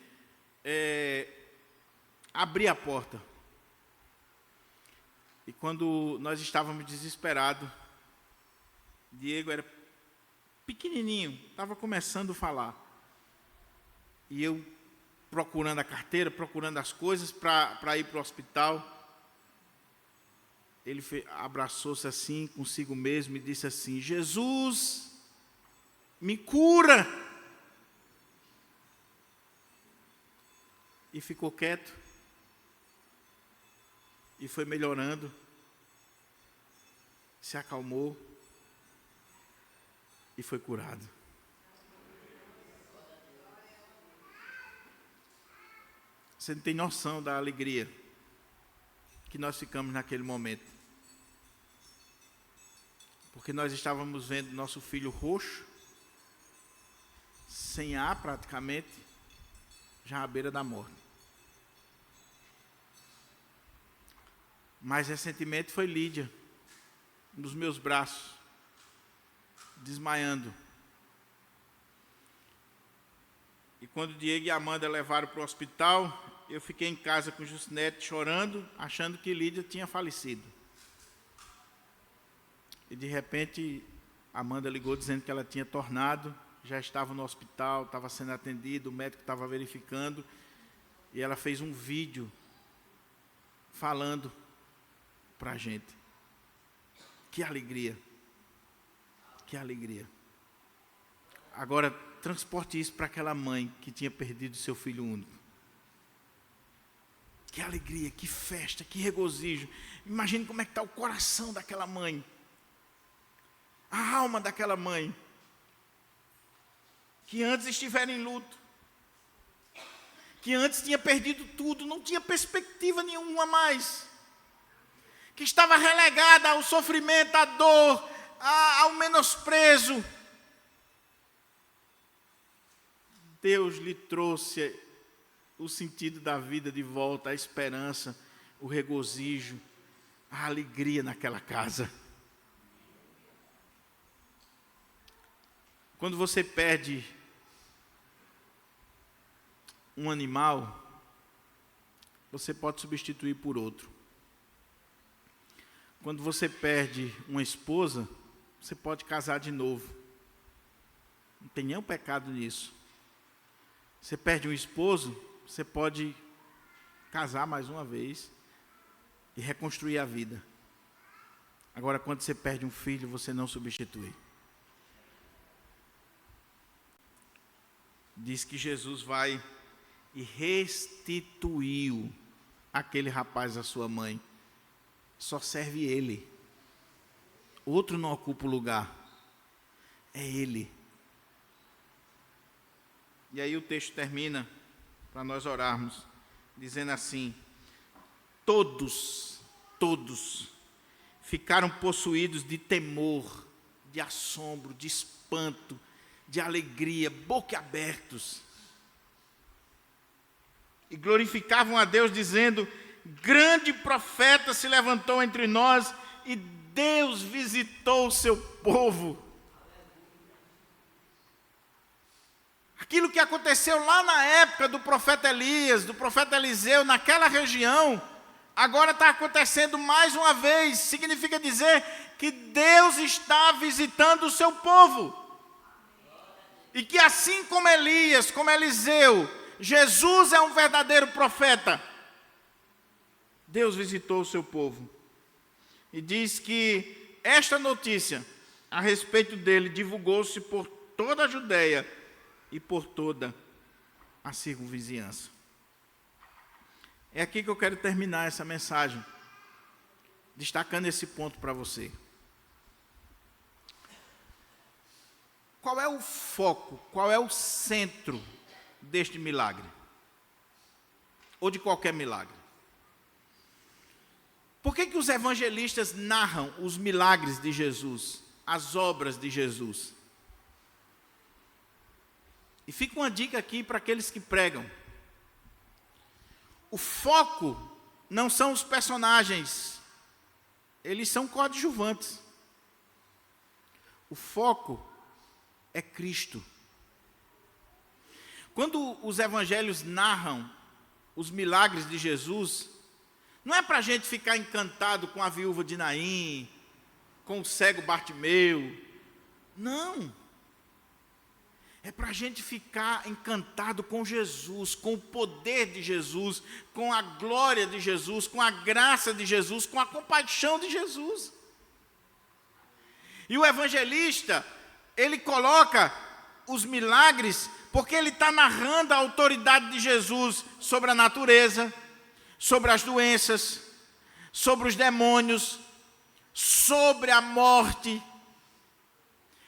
abrir a porta. E quando nós estávamos desesperados, Diego era pequenininho, estava começando a falar. E eu procurando a carteira, procurando as coisas para ir para o hospital. Ele abraçou-se assim consigo mesmo e disse assim: Jesus, me cura. E ficou quieto. E foi melhorando. Se acalmou. E foi curado. Você não tem noção da alegria que nós ficamos naquele momento. Porque nós estávamos vendo nosso filho roxo, sem ar praticamente, já à beira da morte. Mais recentemente foi Lídia. nos meus braços, desmaiando. E quando Diego e Amanda levaram para o hospital, eu fiquei em casa com o Justinete chorando, achando que Lídia tinha falecido. E de repente, Amanda ligou dizendo que ela tinha tornado, já estava no hospital, estava sendo atendida, o médico estava verificando, e ela fez um vídeo falando para a gente. Que alegria! Que alegria! Agora, transporte isso para aquela mãe que tinha perdido seu filho único. Que alegria, que festa, que regozijo. Imagine como é que está o coração daquela mãe. A alma daquela mãe. Que antes estivera em luto. Que antes tinha perdido tudo, não tinha perspectiva nenhuma mais. Que estava relegada ao sofrimento, à dor, ao menosprezo. Deus lhe trouxe o sentido da vida de volta, a esperança, o regozijo, a alegria naquela casa. Quando você perde um animal, você pode substituir por outro. Quando você perde uma esposa, você pode casar de novo. Não tem nenhum pecado nisso. Você perde um esposo, você pode casar mais uma vez e reconstruir a vida. Agora, quando você perde um filho, você não substitui. Diz que Jesus vai e restituiu aquele rapaz à sua mãe. Só serve ele. Outro não ocupa o lugar. É ele. E aí o texto termina, para nós orarmos, dizendo assim: todos ficaram possuídos de temor, de assombro, de espanto, de alegria, boquiabertos. E glorificavam a Deus, dizendo: grande profeta se levantou entre nós e Deus visitou o seu povo. Aquilo que aconteceu lá na época do profeta Elias, do profeta Eliseu, naquela região, agora está acontecendo mais uma vez. Significa dizer que Deus está visitando o seu povo. E que assim como Elias, como Eliseu, Jesus é um verdadeiro profeta. Deus visitou o seu povo. E diz que esta notícia a respeito dele divulgou-se por toda a Judeia e por toda a circunvizinhança. É aqui que eu quero terminar essa mensagem, destacando esse ponto para você. Qual é o foco, qual é o centro deste milagre? Ou de qualquer milagre? Por que os evangelistas narram os milagres de Jesus, as obras de Jesus? E fica uma dica aqui para aqueles que pregam. O foco não são os personagens, eles são coadjuvantes. O foco é Cristo. Quando os evangelhos narram os milagres de Jesus, não é para a gente ficar encantado com a viúva de Naim, com o cego Bartimeu. Não. É para a gente ficar encantado com Jesus, com o poder de Jesus, com a glória de Jesus, com a graça de Jesus, com a compaixão de Jesus. E o evangelista, ele coloca os milagres porque ele está narrando a autoridade de Jesus sobre a natureza, sobre as doenças, sobre os demônios, sobre a morte.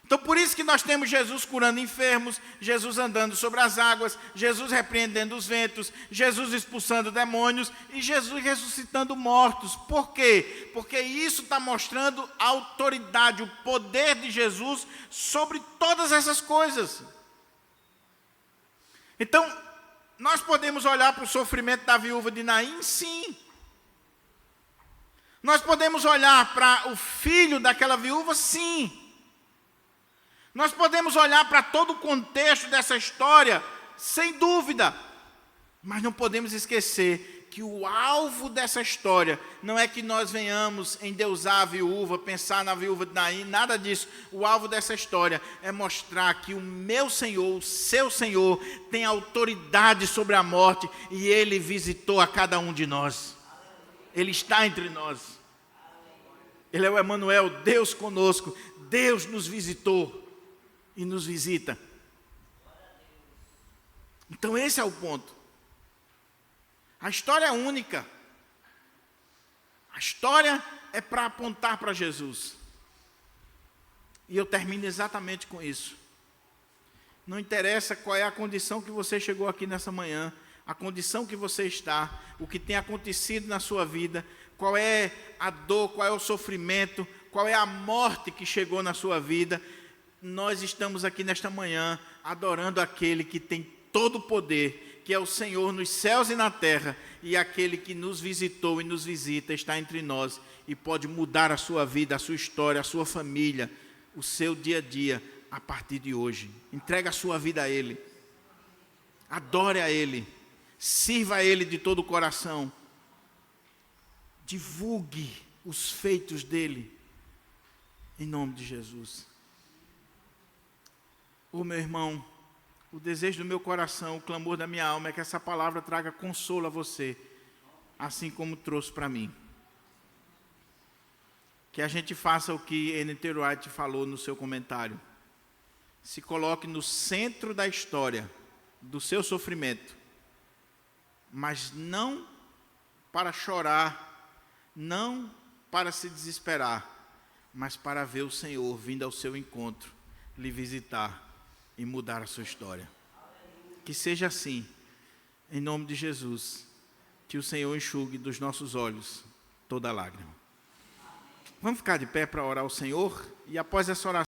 Então, por isso que nós temos Jesus curando enfermos, Jesus andando sobre as águas, Jesus repreendendo os ventos, Jesus expulsando demônios e Jesus ressuscitando mortos. Por quê? Porque isso está mostrando a autoridade, o poder de Jesus sobre todas essas coisas. Então, nós podemos olhar para o sofrimento da viúva de Naim? Sim. Nós podemos olhar para o filho daquela viúva, sim. Nós podemos olhar para todo o contexto dessa história, sem dúvida. Mas não podemos esquecer que o alvo dessa história não é que nós venhamos endeusar a viúva, pensar na viúva de Naim, nada disso. O alvo dessa história é mostrar que o meu Senhor, o seu Senhor, tem autoridade sobre a morte e Ele visitou a cada um de nós. Ele está entre nós. Ele é o Emanuel, Deus conosco. Deus nos visitou e nos visita. Então esse é o ponto. A história é única. A história é para apontar para Jesus. E eu termino exatamente com isso. Não interessa qual é a condição que você chegou aqui nessa manhã, a condição que você está, o que tem acontecido na sua vida, qual é a dor, qual é o sofrimento, qual é a morte que chegou na sua vida. Nós estamos aqui nesta manhã adorando aquele que tem todo o poder, que é o Senhor nos céus e na terra, e aquele que nos visitou e nos visita, está entre nós, e pode mudar a sua vida, a sua história, a sua família, o seu dia a dia, a partir de hoje. Entrega a sua vida a Ele, adore a Ele, sirva a Ele de todo o coração, divulgue os feitos dEle, em nome de Jesus. Meu irmão, o desejo do meu coração, o clamor da minha alma é que essa palavra traga consolo a você, assim como trouxe para mim. Que a gente faça o que N.T. Wright falou no seu comentário. Se coloque no centro da história, do seu sofrimento, mas não para chorar, não para se desesperar, mas para ver o Senhor vindo ao seu encontro, lhe visitar e mudar a sua história. Que seja assim, em nome de Jesus, que o Senhor enxugue dos nossos olhos toda lágrima. Vamos ficar de pé para orar ao Senhor, e após essa oração,